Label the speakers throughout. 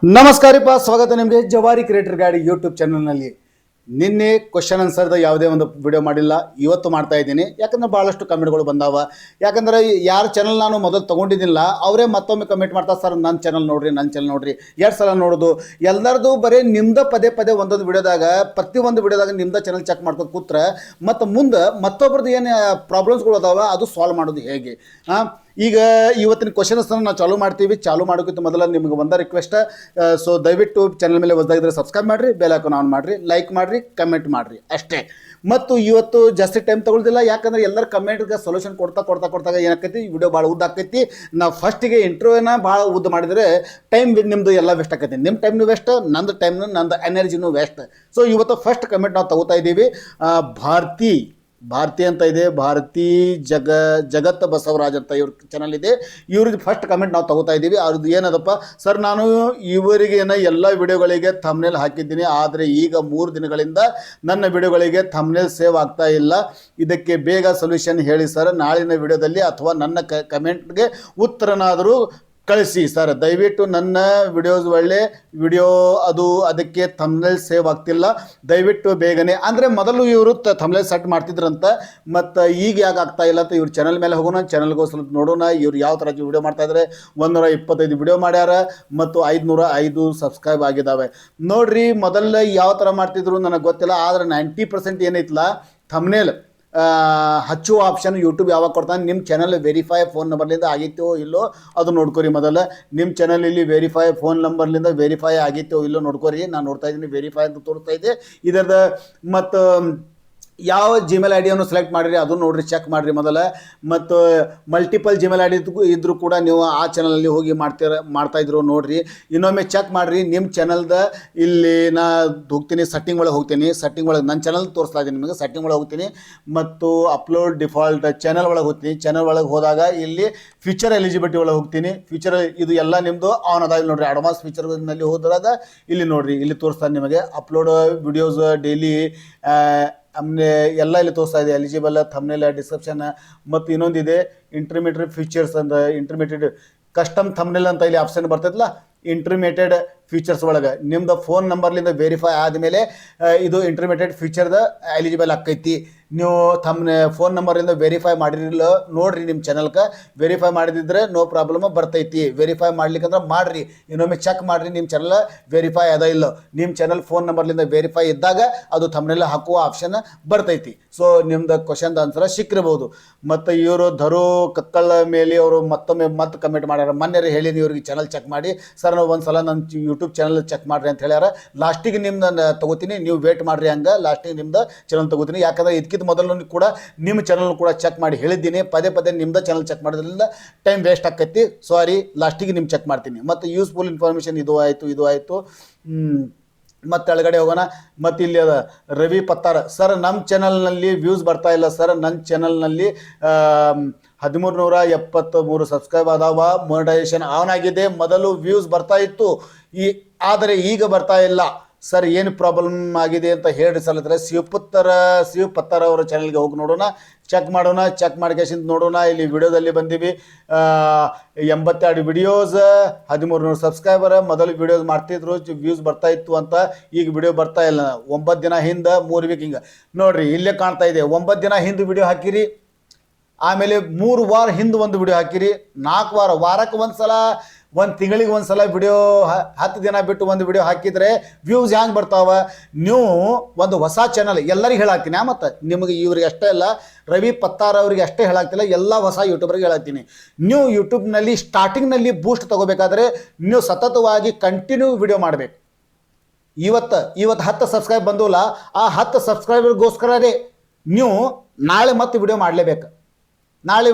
Speaker 1: ನಮಸ್ಕಾರಪ್ಪ, ಸ್ವಾಗತ ನಿಮಗೆ ಜವಾರಿ ಕ್ರಿಯೇಟರ್ ಗಾಡಿ ಯೂಟ್ಯೂಬ್ ಚಾನಲ್ನಲ್ಲಿ. ನಿನ್ನೆ ಕ್ವಶನ್ ಆನ್ಸರ್ದ ಯಾವುದೇ ಒಂದು ವಿಡಿಯೋ ಮಾಡಿಲ್ಲ, ಇವತ್ತು ಮಾಡ್ತಾ ಇದ್ದೀನಿ. ಯಾಕಂದ್ರೆ ಭಾಳಷ್ಟು ಕಮೆಂಟ್ಗಳು ಬಂದಾವ. ಯಾಕಂದ್ರೆ ಯಾರ ಚಾನಲ್ ನಾನು ಮೊದಲು ತೊಗೊಂಡಿದ್ದಿಲ್ಲ ಅವರೇ ಮತ್ತೊಮ್ಮೆ ಕಮೆಂಟ್ ಮಾಡ್ತಾರೆ, ಸರ್ ನನ್ನ ಚಾನಲ್ ನೋಡ್ರಿ, ನನ್ನ ಚಾನಲ್ ನೋಡ್ರಿ. ಎರಡು ಸಲ ನೋಡೋದು ಎಲ್ಲರದು ಬರೀ ನಿಮ್ದ ಪದೇ ಪದೇ ಒಂದೊಂದು ವಿಡಿಯೋದಾಗ ಪ್ರತಿಯೊಂದು ವಿಡಿಯೋದಾಗ ನಿಮ್ದ ಚಾನಲ್ ಚೆಕ್ ಮಾಡ್ಕೊಂಡು ಕೂತ್ರೆ ಮತ್ತು ಮುಂದೆ ಮತ್ತೊಬ್ರದ್ದು ಏನು ಪ್ರಾಬ್ಲಮ್ಸ್ಗಳು ಅದಾವ ಅದು ಸಾಲ್ವ್ ಮಾಡೋದು ಹೇಗೆ. ಈಗ ಇವತ್ತಿನ ಕ್ವಶನ್ಸ್ ನಾವು ಚಾಲೂ ಮಾಡ್ತೀವಿ. ಚಾಲೂ ಮಾಡೋಕ್ಕಿಂತ ಮೊದಲ ನಿಮ್ಗೆ ಒಂದ ರಿಕ್ವೆಸ್ಟ್, ಸೊ ದಯವಿಟ್ಟು ಚಾನಲ್ ಮೇಲೆ ಹೊಸದಾಗಿದ್ರೆ ಸಬ್ಸ್ಕ್ರೈಬ್ ಮಾಡಿರಿ, ಬೆಲ್ ಐಕಾನ್ ಆನ್ ಮಾಡಿರಿ, ಲೈಕ್ ಮಾಡಿರಿ, ಕಮೆಂಟ್ ಮಾಡಿರಿ ಅಷ್ಟೇ. ಮತ್ತು ಇವತ್ತು ಜಾಸ್ತಿ ಟೈಮ್ ತೊಗೊಳ್ದಿಲ್ಲ, ಯಾಕಂದ್ರೆ ಎಲ್ಲರ ಕಮೆಂಟ್ಗೆ ಸೊಲ್ಯೂಷನ್ ಕೊಡ್ತಾ ಏನಾಕೈತಿ, ಈ ವಿಡಿಯೋ ಭಾಳ ಉದ್ದ ಆಕೈತಿ. ನಾವು ಫಸ್ಟಿಗೆ ಇಂಟ್ರೋನ ಭಾಳ ಉದ್ದ ಮಾಡಿದರೆ ಟೈಮ್ ನಿಮ್ಮದು ಎಲ್ಲ ವೆಸ್ಟ್ ಆಕೈತಿ. ನಿಮ್ಮ ಟೈಮ್ನು ವೆಸ್ಟ್, ನಂದು ಟೈಮ್ನು, ನಂದು ಎನರ್ಜಿನೂ ವೆಸ್ಟ್. ಸೊ ಇವತ್ತು ಫಸ್ಟ್ ಕಮೆಂಟ್ ನಾವು ತಗೋತಾ ಇದ್ದೀವಿ. ಭಾರತಿ ಅಂತ ಇದೆ, ಭಾರತಿ ಜಗತ್ ಬಸವರಾಜ್ ಅಂತ ಇವ್ರ ಚಾನಲ್ ಇದೆ. ಇವ್ರಿಗೆ ಫಸ್ಟ್ ಕಮೆಂಟ್ ನಾವು ತಗೋತಾ ಇದ್ದೀವಿ. ಅವ್ರದ್ದು ಏನದಪ್ಪ, ಸರ್ ನಾನು ಇವರಿಗೆ ಎಲ್ಲ ವಿಡಿಯೋಗಳಿಗೆ ಥಂಬ್ನೇಲ್ ಹಾಕಿದ್ದೀನಿ, ಆದರೆ ಈಗ 3 ದಿನಗಳಿಂದ ನನ್ನ ವಿಡಿಯೋಗಳಿಗೆ ಥಂಬ್ನೇಲ್ ಸೇವ್ ಆಗ್ತಾ ಇಲ್ಲ. ಇದಕ್ಕೆ ಬೇಗ ಸೊಲ್ಯೂಷನ್ ಹೇಳಿ ಸರ್. ನಾಳಿನ ವಿಡಿಯೋದಲ್ಲಿ ಅಥವಾ ನನ್ನ ಕಮೆಂಟ್ಗೆ ಉತ್ತರನಾದರೂ ಕಳಿಸಿ ಸರ್. ದಯವಿಟ್ಟು ನನ್ನ ವಿಡಿಯೋಸ್ ಒಳ್ಳೆ ವಿಡಿಯೋ ಅದಕ್ಕೆ ಥಂಬ್ನೇಲ್ ಸೇವ್ ಆಗ್ತಿಲ್ಲ, ದಯವಿಟ್ಟು ಬೇಗನೆ. ಅಂದರೆ ಮೊದಲು ಇವರು ಥಂಬ್ನೇಲ್ ಸೆಟ್ ಮಾಡ್ತಿದ್ರಂತ, ಮತ್ತು ಈಗ ಯಾಕೆ ಆಗ್ತಾ ಇಲ್ಲ ಅಂತ ಇವ್ರ ಚಾನಲ್ ಮೇಲೆ ಹೋಗೋಣ, ಚಾನಲ್ಗೆ ಸ್ವಲ್ಪ ನೋಡೋಣ ಇವ್ರು ಯಾವ ಥರ ವಿಡಿಯೋ ಮಾಡ್ತಾಯಿದ್ದಾರೆ. 125 ವಿಡಿಯೋ ಮಾಡ್ಯಾರ ಮತ್ತು 505 ಸಬ್ಸ್ಕ್ರೈಬ್ ಆಗಿದ್ದಾವೆ. ನೋಡ್ರಿ, ಮೊದಲು ಯಾವ ಥರ ಮಾಡ್ತಿದ್ರು ನನಗೆ ಗೊತ್ತಿಲ್ಲ, ಆದರೆ 90% ಏನೈತಲ್ಲ ಥಂಬ್ನೇಲ್ ಹಚ್ಚುವ ಆಪ್ಷನ್ ಯೂಟ್ಯೂಬ್ ಯಾವಾಗ ಕೊಡ್ತಾನೆ, ನಿಮ್ಮ ಚಾನಲ್ ವೆರಿಫೈ ಫೋನ್ ನಂಬರ್ಲಿಂದ ಆಗಿತ್ತೋ ಇಲ್ಲೋ ಅದು ನೋಡ್ಕೊರಿ. ಮೊದಲು ನಿಮ್ಮ ಚಾನಲಲ್ಲಿ ವೆರಿಫೈ ಫೋನ್ ನಂಬರ್ಲಿಂದ ವೆರಿಫೈ ಆಗಿತ್ತೋ ಇಲ್ಲೋ ನೋಡ್ಕೊರಿ. ನಾನು ನೋಡ್ತಾ ಇದ್ದೀನಿ, ವೆರಿಫೈ ಅಂತ ತೋರಿಸ್ತಾ ಇದೆ ಇದರದ. ಮತ್ತು ಯಾವ ಜಿಮೇಲ್ ಐ ಡಿಯನ್ನು ಸೆಲೆಕ್ಟ್ ಮಾಡಿರಿ ಅದು ನೋಡಿರಿ, ಚೆಕ್ ಮಾಡಿರಿ ಮೊದಲು. ಮತ್ತು ಮಲ್ಟಿಪಲ್ ಜಿಮೇಲ್ ಐ ಡಿ ಇದ್ರೂ ಕೂಡ ನೀವು ಆ ಚಾನಲಲ್ಲಿ ಹೋಗಿ ಮಾಡ್ತಾಯಿದ್ರು ನೋಡಿರಿ. ಇನ್ನೊಮ್ಮೆ ಚೆಕ್ ಮಾಡಿರಿ ನಿಮ್ಮ ಚಾನಲ್ದ. ಇಲ್ಲಿ ನಾ ಹೋಗ್ತೀನಿ, ಸೆಟ್ಟಿಂಗ್ ಒಳಗೆ ಹೋಗ್ತೀನಿ. ಸೆಟ್ಟಿಂಗ್ ಒಳಗೆ ನನ್ನ ಚಾನಲ್ ತೋರಿಸ್ತಾ ಇದ್ದೀನಿ ನಿಮಗೆ. ಸೆಟ್ಟಿಂಗ್ ಒಳಗೆ ಹೋಗ್ತೀನಿ ಮತ್ತು ಅಪ್ಲೋಡ್ ಡಿಫಾಲ್ಟ್ ಚಾನಲ್ ಒಳಗೆ ಹೋಗ್ತೀನಿ. ಚಾನಲ್ ಒಳಗೆ ಹೋದಾಗ ಇಲ್ಲಿ ಫೀಚರ್ ಎಲಿಜಿಬಿಲಿಟಿ ಒಳಗೆ ಹೋಗ್ತೀನಿ. ಫೀಚರ್ ಇದು ಎಲ್ಲ ನಿಮ್ಮದು ಆನ್ ಅದಾಗಿ ನೋಡಿರಿ. ಅಡ್ವಾನ್ಸ್ ಫೀಚರ್ನಲ್ಲಿ ಹೋದಾಗ ಇಲ್ಲಿ ನೋಡಿರಿ, ಇಲ್ಲಿ ತೋರಿಸ್ತಾನೆ ನಿಮಗೆ ಅಪ್ಲೋಡ್ ವಿಡಿಯೋಸ್ ಡೈಲಿ ಆಮೇಲೆ ಎಲ್ಲ ಇಲ್ಲಿ ತೋರಿಸ್ತಾ ಇದೆ. ಎಲಿಜಿಬಲ್, ಥಂಬ್ನೇಲ್, ಡಿಸ್ಕ್ರಿಪ್ಷನ್, ಮತ್ತು ಇನ್ನೊಂದಿದೆ ಇಂಟರ್ಮೀಡಿಯೇಟ್ ಫೀಚರ್ಸ್ ಅಂತ. ಇಂಟರ್ಮೀಡಿಯೇಟ್ ಕಸ್ಟಮ್ ಥಂಬ್ನೇಲ್ ಅಂತ ಇಲ್ಲಿ ಆಪ್ಷನ್ ಬರ್ತೈತಲ್ಲ, ಇಂಟರ್ಮೀಡಿಯೇಟ್ ಫೀಚರ್ಸ್ ಒಳಗೆ ನಿಮ್ಮದು ಫೋನ್ ನಂಬರ್ಲಿಂದ ವೆರಿಫೈ ಆದಮೇಲೆ ಇದು ಇಂಟರ್ಮೀಡಿಯೇಟ್ ಫೀಚರ್ದ ಎಲಿಜಿಬಲ್ ಆಕೈತಿ. ನೀವು ಫೋನ್ ನಂಬರಿಂದ ವೆರಿಫೈ ಮಾಡಿರಲಿಲ್ಲ ನೋಡಿರಿ, ನಿಮ್ಮ ಚಾನಲ್ಗೆ ವೆರಿಫೈ ಮಾಡಿದಿದ್ರೆ ನೋ ಪ್ರಾಬ್ಲಮ್ ಬರ್ತೈತಿ. ವೆರಿಫೈ ಮಾಡ್ಲಿಕ್ಕಂದ್ರೆ ಮಾಡಿರಿ, ಇನ್ನೊಮ್ಮೆ ಚೆಕ್ ಮಾಡಿರಿ ನಿಮ್ಮ ಚಾನಲ್ ವೆರಿಫೈ ಅದ ಇಲ್ಲ. ನಿಮ್ಮ ಚಾನಲ್ ಫೋನ್ ನಂಬರ್ಲಿಂದ ವೆರಿಫೈ ಇದ್ದಾಗ ಅದು ಥಂಬ್ನೇಲ್ ಹಾಕುವ ಆಪ್ಷನ್ ಬರ್ತೈತಿ. ಸೊ ನಿಮ್ದು ಕ್ವಶನ್ದ ಆನ್ಸರ್ ಸಿಕ್ಕಿರ್ಬೋದು. ಮತ್ತು ಇವರು ಧರು ಕಕ್ಕಳ ಮೇಲೆ ಅವರು ಮತ್ತೆ ಕಮೆಂಟ್ ಮಾಡ್ಯಾರ. ಮೊನ್ನೆ ಹೇಳಿನಿ ಇವ್ರಿಗೆ ಚಾನಲ್ ಚೆಕ್ ಮಾಡಿ ಸರ್, ನಾವು ಒಂದು ಸಲ ನನ್ನ ಯೂಟ್ಯೂಬ್ ಚಾನಲ್ ಚೆಕ್ ಮಾಡಿರಿ ಅಂತ ಹೇಳ್ಯಾರ. ಲಾಸ್ಟಿಗೆ ನಿಮ್ದು ತೊಗೋತೀನಿ, ನೀವು ವೇಟ್ ಮಾಡಿರಿ, ಹಂಗೆ ಲಾಸ್ಟಿಗೆ ನಿಮ್ದು ಚಾನಲ್ ತೊಗೋತೀನಿ. ಯಾಕಂದರೆ ಇದಕ್ಕಿಂತ ಮೊದಲು ಕೂಡ ನಿಮ್ಮ ಚಾನಲ್ ಕೂಡ ಚೆಕ್ ಮಾಡಿ ಹೇಳಿದ್ದೀನಿ. ಪದೇ ನಿಮ್ದು ಚಾನಲ್ ಚೆಕ್ ಮಾಡೋದ್ರಿಂದ ಟೈಮ್ ವೇಸ್ಟ್ ಆಕೈತಿ. ಸಾರಿ, ಲಾಸ್ಟಿಗೆ ನಿಮ್ಮ ಚೆಕ್ ಮಾಡ್ತೀನಿ. ಮತ್ತು ಯೂಸ್ಫುಲ್ ಇನ್ಫಾರ್ಮೇಷನ್ ಇದು ಆಯಿತು. ಮತ್ತು ಕೆಳಗಡೆ ಹೋಗೋಣ. ಮತ್ತು ಇಲ್ಲಿ ಅದ ರವಿ ಪತ್ತಾರ, ಸರ್ ನಮ್ಮ ಚಾನಲ್ನಲ್ಲಿ ವ್ಯೂಸ್ ಬರ್ತಾ ಇಲ್ಲ ಸರ್. ನನ್ನ ಚಾನಲ್ನಲ್ಲಿ 1373 ಸಬ್ಸ್ಕ್ರೈಬ್ ಆದಾವ. ಮೊನೆಟೈಸೇಷನ್ ಆನ್ ಆಗಿದೆ. ಮೊದಲು ವ್ಯೂಸ್ ಬರ್ತಾ ಇತ್ತು, ಆದರೆ ಈಗ ಬರ್ತಾ ಇಲ್ಲ ಸರ್. ಏನು ಪ್ರಾಬ್ಲಮ್ ಆಗಿದೆ ಅಂತ ಹೇಳಿ ಸಲತ್ತಾರೆ. ಶಿವಪತ್ತಾರ ಅವರ ಚಾನಲ್ಗೆ ಹೋಗಿ ನೋಡೋಣ, ಚೆಕ್ ಮಾಡೋಣ. ಚೆಕ್ ಮಾಡ್ಕೇಸಿಂದ ನೋಡೋಣ. ಇಲ್ಲಿ ವಿಡಿಯೋದಲ್ಲಿ ಬಂದೀವಿ, 82 ವಿಡಿಯೋಸ್, 1300 ಸಬ್ಸ್ಕ್ರೈಬರ್. ಮೊದಲು ವಿಡಿಯೋಸ್ ಮಾಡ್ತಿದ್ರು, ವ್ಯೂಸ್ ಬರ್ತಾ ಇತ್ತು ಅಂತ. ಈಗ ವಿಡಿಯೋ ಬರ್ತಾ ಇಲ್ಲ. 9 ದಿನ ಹಿಂದೆ 3 ವೀಕ್ ಹಿಂಗೆ ನೋಡಿರಿ, ಇಲ್ಲೇ ಕಾಣ್ತಾ ಇದೆ. 9 ದಿನ ಹಿಂದೆ ವಿಡಿಯೋ ಹಾಕಿರಿ, ಆಮೇಲೆ 3 ವಾರ ಹಿಂದೆ ಒಂದು ವಿಡಿಯೋ ಹಾಕಿರಿ, 4 ವಾರ, ವಾರಕ್ಕೆ ಒಂದು ಸಲ, 1 ತಿಂಗಳಿಗೆ ಒಂದು ಸಲ ವಿಡಿಯೋ, 10 ದಿನ ಬಿಟ್ಟು ಒಂದು ವಿಡಿಯೋ ಹಾಕಿದರೆ ವ್ಯೂಸ್ ಹ್ಯಾಂಗೆ ಬರ್ತಾವ. ನೀವು ಒಂದು ಹೊಸ ಚಾನಲ್ ಎಲ್ಲರಿಗೆ ಹೇಳಾಕ್ತೀನಿ. ಮತ್ತು ನಿಮಗೆ ಇವ್ರಿಗೆ ಅಷ್ಟೇ ಅಲ್ಲ, ರವಿ ಪತ್ತಾರ ಅವರಿಗೆ ಅಷ್ಟೇ ಹೇಳಾಗ್ತಿಲ್ಲ, ಎಲ್ಲ ಹೊಸ ಯೂಟ್ಯೂಬರ್ಗೆ ಹೇಳಾಕ್ತೀನಿ. ನೀವು ಯೂಟ್ಯೂಬ್ನಲ್ಲಿ ಸ್ಟಾರ್ಟಿಂಗ್ನಲ್ಲಿ ಬೂಸ್ಟ್ ತೊಗೋಬೇಕಾದ್ರೆ ನೀವು ಸತತವಾಗಿ ಕಂಟಿನ್ಯೂ ವಿಡಿಯೋ ಮಾಡಬೇಕು. ಇವತ್ತು 10 ಸಬ್ಸ್ಕ್ರೈಬ್ ಬಂದಿಲ್ಲ, ಆ 10 ಸಬ್ಸ್ಕ್ರೈಬರ್ಗೋಸ್ಕರೇ ನೀವು ನಾಳೆ ಮತ್ತೆ ವಿಡಿಯೋ ಮಾಡಲೇಬೇಕು.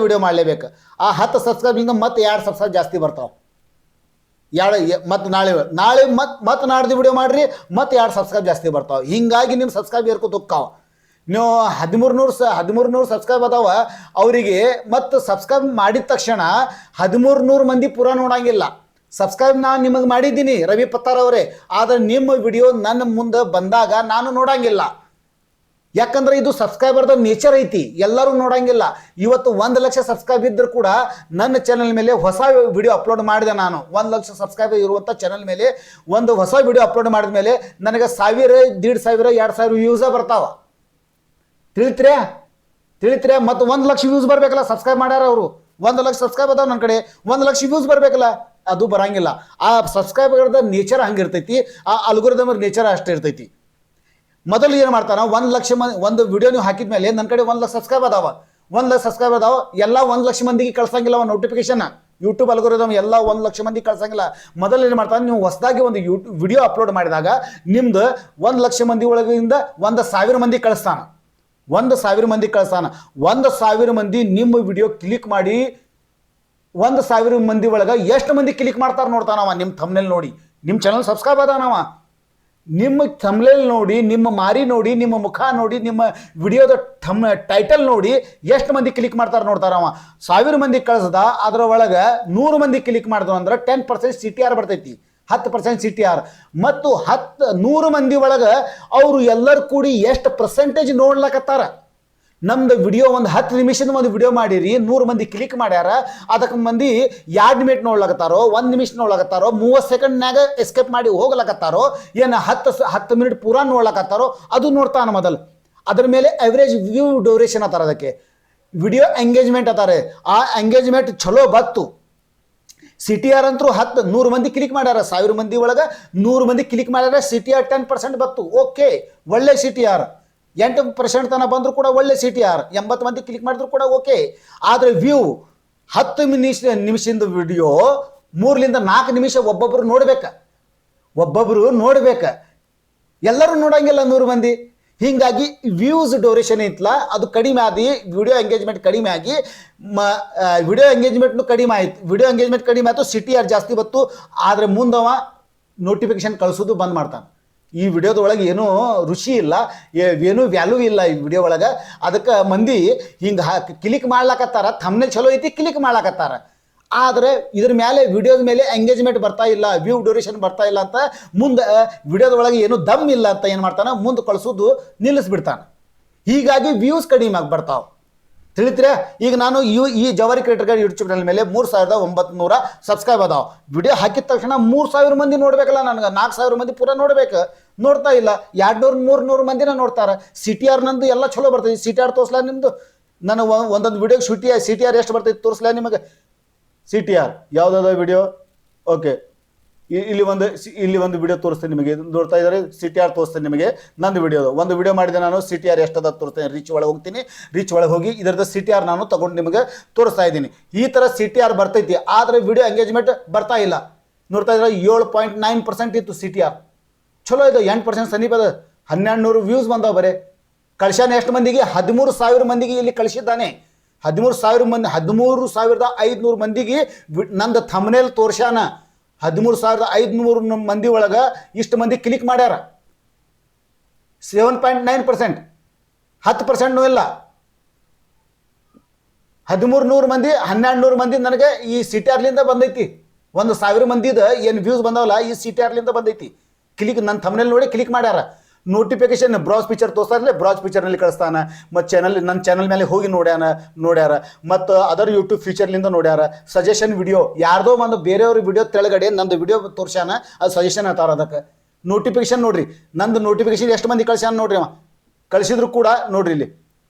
Speaker 1: ಆ 10 ಸಬ್ಸ್ಕ್ರೈಬ್ಲಿಂದ ಮತ್ತೆ 2 ಸಬ್ಸ್ಕ್ರೈಬ್ ಜಾಸ್ತಿ ಬರ್ತಾವೆ. ಮತ್ತು ನಾಳೆ ಮತ್ತೆ ನಾಡ್ದು ವಿಡಿಯೋ ಮಾಡಿರಿ, ಮತ್ತೆ 2 ಸಬ್ಸ್ಕ್ರೈಬ್ ಜಾಸ್ತಿ ಬರ್ತಾವೆ. ಹೀಗಾಗಿ ನಿಮ್ಮ ಸಬ್ಸ್ಕ್ರೈಬ್ ಏರ್ಕೋತ ಹೋಗ್ತಾವೆ. ನೀವು 1300 ಸಬ್ಸ್ಕ್ರೈಬ್ ಅದಾವ, ಅವರಿಗೆ ಮತ್ತು ಸಬ್ಸ್ಕ್ರೈಬ್ ಮಾಡಿದ ತಕ್ಷಣ 1300 ಮಂದಿ ಪೂರ ನೋಡೋಂಗಿಲ್ಲ. ಸಬ್ಸ್ಕ್ರೈಬ್ ನಾನು ನಿಮಗೆ ಮಾಡಿದ್ದೀನಿ ರವಿ ಪತ್ತಾರ್ ಅವರೇ, ಆದರೆ ನಿಮ್ಮ ವಿಡಿಯೋ ನನ್ನ ಮುಂದೆ ಬಂದಾಗ ನಾನು ನೋಡೋಂಗಿಲ್ಲ. ಯಾಕಂದ್ರೆ ಇದು ಸಬ್ಸ್ಕ್ರೈಬರ್ದ ನೇಚರ್ ಐತಿ, ಎಲ್ಲರೂ ನೋಡಂಗಿಲ್ಲ. ಇವತ್ತು 1 ಲಕ್ಷ ಸಬ್ಸ್ಕ್ರೈಬ್ ಇದ್ದರೂ ಕೂಡ ನನ್ನ ಚಾನಲ್ ಮೇಲೆ ಹೊಸ ವಿಡಿಯೋ ಅಪ್ಲೋಡ್ ಮಾಡಿದೆ. ನಾನು 1 ಲಕ್ಷ ಸಬ್ಸ್ಕ್ರೈಬರ್ ಇರುವಂಥ ಚಾನಲ್ ಮೇಲೆ ಒಂದು ಹೊಸ ವಿಡಿಯೋ ಅಪ್ಲೋಡ್ ಮಾಡಿದ ಮೇಲೆ ನನಗೆ 1000, 1500, 2000 ವ್ಯೂಸೇ ಬರ್ತಾವ. ತಿಳಿತ್ರೆ ಮತ್ತು 1 ಲಕ್ಷ ವ್ಯೂಸ್ ಬರಬೇಕಲ್ಲ, ಸಬ್ಸ್ಕ್ರೈಬ್ ಮಾಡ್ಯಾರ ಅವರು. 1 ಲಕ್ಷ ಸಬ್ಸ್ಕ್ರೈಬ್ ಅದಾವ ನನ್ನ ಕಡೆ, 1 ಲಕ್ಷ ವ್ಯೂಸ್ ಬರಬೇಕಲ್ಲ, ಅದು ಬರಂಗಿಲ್ಲ. ಆ ಸಬ್ಸ್ಕ್ರೈಬರ್ದ ನೇಚರ್ ಹಂಗಿರ್ತೈತಿ, ಆ ಅಲ್ಗೋರಿದಮ್ ನೇಚರ್ ಅಷ್ಟೇ ಇರ್ತೈತಿ. ಮೊದಲು ಏನು ಮಾಡ್ತಾನ, 1 ಲಕ್ಷ ಒಂದು ವಿಡಿಯೋ ನೀವು ಹಾಕಿದ ಮೇಲೆ ನನ್ನ ಕಡೆ 1 ಲಕ್ಷ ಸಬ್ಸ್ಕ್ರೈಬ್ ಅದಾವ, 1 ಲಕ್ಷ ಸಬ್ಸ್ಕ್ರೈಬ್ ಅದಾವ, ಎಲ್ಲ 1 ಲಕ್ಷ ಮಂದಿಗೆ ಕಳ್ಸಂಗಿಲ್ಲ ನೋಟಿಫಿಕೇಶನ್. ಯೂಟ್ಯೂಬ್ ಅಲ್ಗೋರಿದಮ್ ಎಲ್ಲ 1 ಲಕ್ಷ ಮಂದಿಗೆ ಕಳ್ಸಂಗಿಲ್ಲ. ಮೊದಲು ಏನು ಮಾಡ್ತಾನೆ, ನೀವು ಹೊಸದಾಗಿ ಒಂದು ವಿಡಿಯೋ ಅಪ್ಲೋಡ್ ಮಾಡಿದಾಗ ನಿಮ್ದು 1 ಲಕ್ಷ ಮಂದಿ ಒಳಗಿಂದ 1,000 ಮಂದಿ ಕಳಿಸ್ತಾನ. 1,000 ಮಂದಿ ಕಳಿಸ್ತಾನ. 1,000 ಮಂದಿ ನಿಮ್ಮ ವಿಡಿಯೋ ಕ್ಲಿಕ್ ಮಾಡಿ 1,000 ಮಂದಿ ಒಳಗೆ ಎಷ್ಟು ಮಂದಿ ಕ್ಲಿಕ್ ಮಾಡ್ತಾರೆ ನೋಡ್ತಾನವ. ನಿಮ್ಮ ಥಂಬ್ನೇಲ್ ನೋಡಿ, ನಿಮ್ಮ ಚಾನಲ್ ಸಬ್ಸ್ಕ್ರೈಬ್ ಅದಾನವ. ನಿಮ್ಮ ಥಂಬ್ನೇಲ್ ನೋಡಿ, ನಿಮ್ಮ ಮಾರಿ ನೋಡಿ, ನಿಮ್ಮ ಮುಖ ನೋಡಿ, ನಿಮ್ಮ ವಿಡಿಯೋದ ಟೈಟಲ್ ನೋಡಿ ಎಷ್ಟು ಮಂದಿ ಕ್ಲಿಕ್ ಮಾಡ್ತಾರೆ ನೋಡ್ತಾರವ. 1000 ಮಂದಿ ಕಳಿಸ್ದ, ಅದರ ಒಳಗೆ 100 ಮಂದಿ ಕ್ಲಿಕ್ ಮಾಡಿದ್ರು ಅಂದ್ರೆ 10% CTR ಬರ್ತೈತಿ, 10% CTR. ಮತ್ತು 100 ಮಂದಿ ಒಳಗೆ ಅವರು ಎಲ್ಲರೂ ಕೂಡಿ ಎಷ್ಟು ಪರ್ಸೆಂಟೇಜ್ ನೋಡ್ಲಕತ್ತಾರ. ನಮ್ದು ವಿಡಿಯೋ ಒಂದು 10 ನಿಮಿಷದ ಒಂದು ವಿಡಿಯೋ ಮಾಡಿರಿ, 100 ಮಂದಿ ಕ್ಲಿಕ್ ಮಾಡ್ಯಾರ, ಅದಕ್ಕೆ ಮಂದಿ 2 ಮಿನಿಟ್ ನೋಡ್ಲಕತ್ತಾರೋ, 1 ನಿಮಿಷ ನೋಡ್ಲಕತ್ತಾರೋ, 30 ಸೆಕೆಂಡ್ನಾಗ ಎಸ್ಕೇಪ್ ಮಾಡಿ ಹೋಗ್ಲಕತ್ತಾರೋ, ಏನು 10 ಮಿನಿಟ್ ಪೂರಾ ನೋಡ್ಲಕತ್ತಾರೋ ಅದು ನೋಡ್ತಾನ ಮೊದಲು. ಅದ್ರ ಮೇಲೆ ಅವರೇಜ್ ವ್ಯೂ ಡ್ಯೂರೇಷನ್ ಅತ್ತಾರ, ಅದಕ್ಕೆ ವಿಡಿಯೋ ಎಂಗೇಜ್ಮೆಂಟ್ ಅತ್ತಾರೆ. ಆ ಎಂಗೇಜ್ಮೆಂಟ್ ಚಲೋ ಬತ್ತು. CTR ಅಂತೂ 100 ಮಂದಿ ಕ್ಲಿಕ್ ಮಾಡ್ಯಾರ, 1000 ಮಂದಿ ಒಳಗೆ 100 ಮಂದಿ ಕ್ಲಿಕ್ ಮಾಡ್ಯಾರ, CTR 10% ಬತ್ತು. ಓಕೆ, ಒಳ್ಳೆ CTR. 8% ತನಕ ಬಂದರೂ ಕೂಡ ಒಳ್ಳೆ CTR. 80 ಮಂದಿ ಕ್ಲಿಕ್ ಮಾಡಿದ್ರು ಕೂಡ ಓಕೆ. ಆದರೆ ವ್ಯೂ 10 ನಿಮಿಷದ ವಿಡಿಯೋ 3ರಿಂದ 4 ನಿಮಿಷ ಒಬ್ಬೊಬ್ಬರು ನೋಡ್ಬೇಕು. ಎಲ್ಲರೂ ನೋಡಂಗಿಲ್ಲ 100 ಮಂದಿ. ಹೀಗಾಗಿ ವ್ಯೂಸ್ ಡ್ಯೂರೇಷನ್ ಐತಲ್ಲ ಅದು ಕಡಿಮೆ ಆಗಿ ವಿಡಿಯೋ ಎಂಗೇಜ್ಮೆಂಟ್ ಕಡಿಮೆ ಆಗಿ ವಿಡಿಯೋ ಎಂಗೇಜ್ಮೆಂಟ್ನು ಕಡಿಮೆ ಆಯ್ತು. ವಿಡಿಯೋ ಎಂಗೇಜ್ಮೆಂಟ್ ಕಡಿಮೆ ಆಯಿತು, CTR ಜಾಸ್ತಿ ಬತ್ತು. ಆದರೆ ಮುಂದವ ನೋಟಿಫಿಕೇಶನ್ ಕಳಿಸೋದು ಬಂದ್ ಮಾಡ್ತಾನೆ. ಈ ವಿಡಿಯೋದೊಳಗೆ ಏನೂ ರುಚಿ ಇಲ್ಲ, ಏನೂ ವ್ಯಾಲ್ಯೂ ಇಲ್ಲ ಈ ವಿಡಿಯೋ ಒಳಗೆ. ಅದಕ್ಕೆ ಮಂದಿ ಹಿಂಗೆ ಕ್ಲಿಕ್ ಮಾಡ್ಲಾಕತ್ತಾರ. ಥಂಬ್ನೇಲ್ ಚಲೋ ಐತಿ, ಕ್ಲಿಕ್ ಮಾಡ್ಲಾಕತ್ತಾರ. ಆದರೆ ಇದ್ರ ಮೇಲೆ ವಿಡಿಯೋದ ಮೇಲೆ ಎಂಗೇಜ್ಮೆಂಟ್ ಬರ್ತಾ ಇಲ್ಲ, ವ್ಯೂ ಡ್ಯೂರೇಷನ್ ಬರ್ತಾ ಇಲ್ಲ ಅಂತ ಮುಂದೆ ವಿಡಿಯೋದೊಳಗೆ ಏನೂ ದಮ್ ಇಲ್ಲ ಅಂತ ಏನು ಮಾಡ್ತಾನೆ, ಮುಂದೆ ಕಳಿಸೋದು ನಿಲ್ಲಿಸ್ಬಿಡ್ತಾನೆ. ಹೀಗಾಗಿ ವ್ಯೂಸ್ ಕಡಿಮೆ ಆಗಿ ಬರ್ತಾವೆ. ತಿಳಿತ್ರೆ? ಈಗ ನಾನು ಈ ಜವಾರಿ ಕ್ರಿಯೇಟರ್ ಯೂಟ್ಯೂಬ್ ಚಾನಲ್ ಮೇಲೆ 3900 ಸಬ್ಸ್ಕ್ರೈಬ್ ಅದಾವ. ವಿಡಿಯೋ ಹಾಕಿದ ತಕ್ಷಣ 3000 ಮಂದಿ ನೋಡ್ಬೇಕಲ್ಲ, ನನಗೆ 4000 ಮಂದಿ ಪೂರ ನೋಡ್ಬೇಕು, ನೋಡ್ತಾ ಇಲ್ಲ. 200-300 ಮಂದಿನ ನೋಡ್ತಾರೆ. CTR ನಂದು ಎಲ್ಲ ಚಲೋ ಬರ್ತೈತಿ. CTR ತೋರಿಸ್ಲಾ ನಿಮ್ದು? ನಾನು ಒಂದೊಂದು ವಿಡಿಯೋಗೆ CTR ಎಷ್ಟು ಬರ್ತೈತಿ ತೋರಿಸ್ಲಾ ನಿಮಗೆ? CTR ಯಾವುದಾದ video? ಓಕೆ, ಇಲ್ಲಿ ಒಂದು ವಿಡಿಯೋ ತೋರಿಸ್ತೇನೆ ನಿಮಗೆ. ನೋಡ್ತಾ ಇದ್ದಾರೆ, CTR ತೋರಿಸ್ತೇನೆ ನಿಮಗೆ. ನಂದು ವಿಡಿಯೋದು ಒಂದು ವಿಡಿಯೋ ಮಾಡಿದೆ ನಾನು. CTR ಎಷ್ಟದ ತೋರಿಸ್ತೇನೆ. ರೀಚ್ ಒಳಗೆ ಹೋಗ್ತೀನಿ, ರೀಚ್ ಒಳಗೆ ಹೋಗಿ ಇದರದ CTR ನಾನು ತಗೊಂಡು ನಿಮಗೆ ತೋರಿಸ್ತಾ ಇದ್ದೀನಿ. ಈ ಥರ CTR ಬರ್ತೈತಿ, ಆದರೆ ವಿಡಿಯೋ ಎಂಗೇಜ್ಮೆಂಟ್ ಬರ್ತಾ ಇಲ್ಲ. ನೋಡ್ತಾ ಇದ್ದಾರೆ, 7.9% ಇತ್ತು CTR. ಚಲೋ ಇದು, 8% ಸಮೀಪದ. 1200 ವ್ಯೂಸ್ ಬಂದಾವ. ಬರೇ ಕಳಿಸ್ಯಾನ ಎಷ್ಟು ಮಂದಿಗೆ? 13,000 ಮಂದಿಗೆ ಇಲ್ಲಿ ಕಳಿಸಿದ್ದಾನೆ. 13,500 ಮಂದಿಗೆ ನಂದು ಥಂಬ್ನೇಲ್ ತೋರ್ಸ್ಯಾನ. 13,500 ಮಂದಿ ಒಳಗೆ ಇಷ್ಟು ಮಂದಿ ಕ್ಲಿಕ್ ಮಾಡ್ಯಾರ. 7.9%, 10% ಇಲ್ಲ. 1300 ಮಂದಿ, 1200 ಮಂದಿ ನನಗೆ ಈ CTRಲಿಂದ ಬಂದೈತಿ. 1,000 ಮಂದಿದ ಏನು ವ್ಯೂಸ್ ಬಂದಾವಲ್ಲ ಈ CTRಲಿಂದ ಬಂದೈತಿ. ಕ್ಲಿಕ್ ನನ್ನ ಥಂಬ್ನೇಲ್ ನೋಡಿ ಕ್ಲಿಕ್ ಮಾಡ್ಯಾರ. ನೋಟಿಫಿಕೇಶನ್ ಬ್ರೌಸ್ ಪಿಕ್ಚರ್ ತೋರಿಸ್ತಾರಲ್ಲ, ಬ್ರೌಸ್ ಪಿಕ್ಚರ್ನಲ್ಲಿ ಕಳಿಸ್ತಾನೆ. ಮತ್ತು ನನ್ನ ಚಾನಲ್ ಮೇಲೆ ಹೋಗಿ ನೋಡ್ಯಾರ. ಮತ್ತು ಅದರ್ ಯೂಟ್ಯೂಬ್ ಫೀಚರ್ಲಿಂದ ನೋಡ್ಯಾರ. ಸಜೆಷನ್ ವಿಡಿಯೋ ಯಾರ್ದೋ ಒಂದು ಬೇರೆಯವ್ರ ವಿಡಿಯೋ ತೆಳಗಡೆ ನಂದು ವಿಡಿಯೋ ತೋರ್ಸ್ಯಾನ, ಅದು ಸಜೆಷನ್ ಅಂತಾರ. ಅದಕ್ಕೆ ನೋಟಿಫಿಕೇಶನ್ ನೋಡ್ರಿ, ನಂದು ನೋಟಿಫಿಕೇಶನ್ ಎಷ್ಟು ಮಂದಿ ಕಳ್ಸ್ಯಾನ ನೋಡ್ರಿ. ಅವ ಕಳಿಸಿದ್ರು ಕೂಡ ನೋಡ್ರಿ, ಇಲ್ಲಿ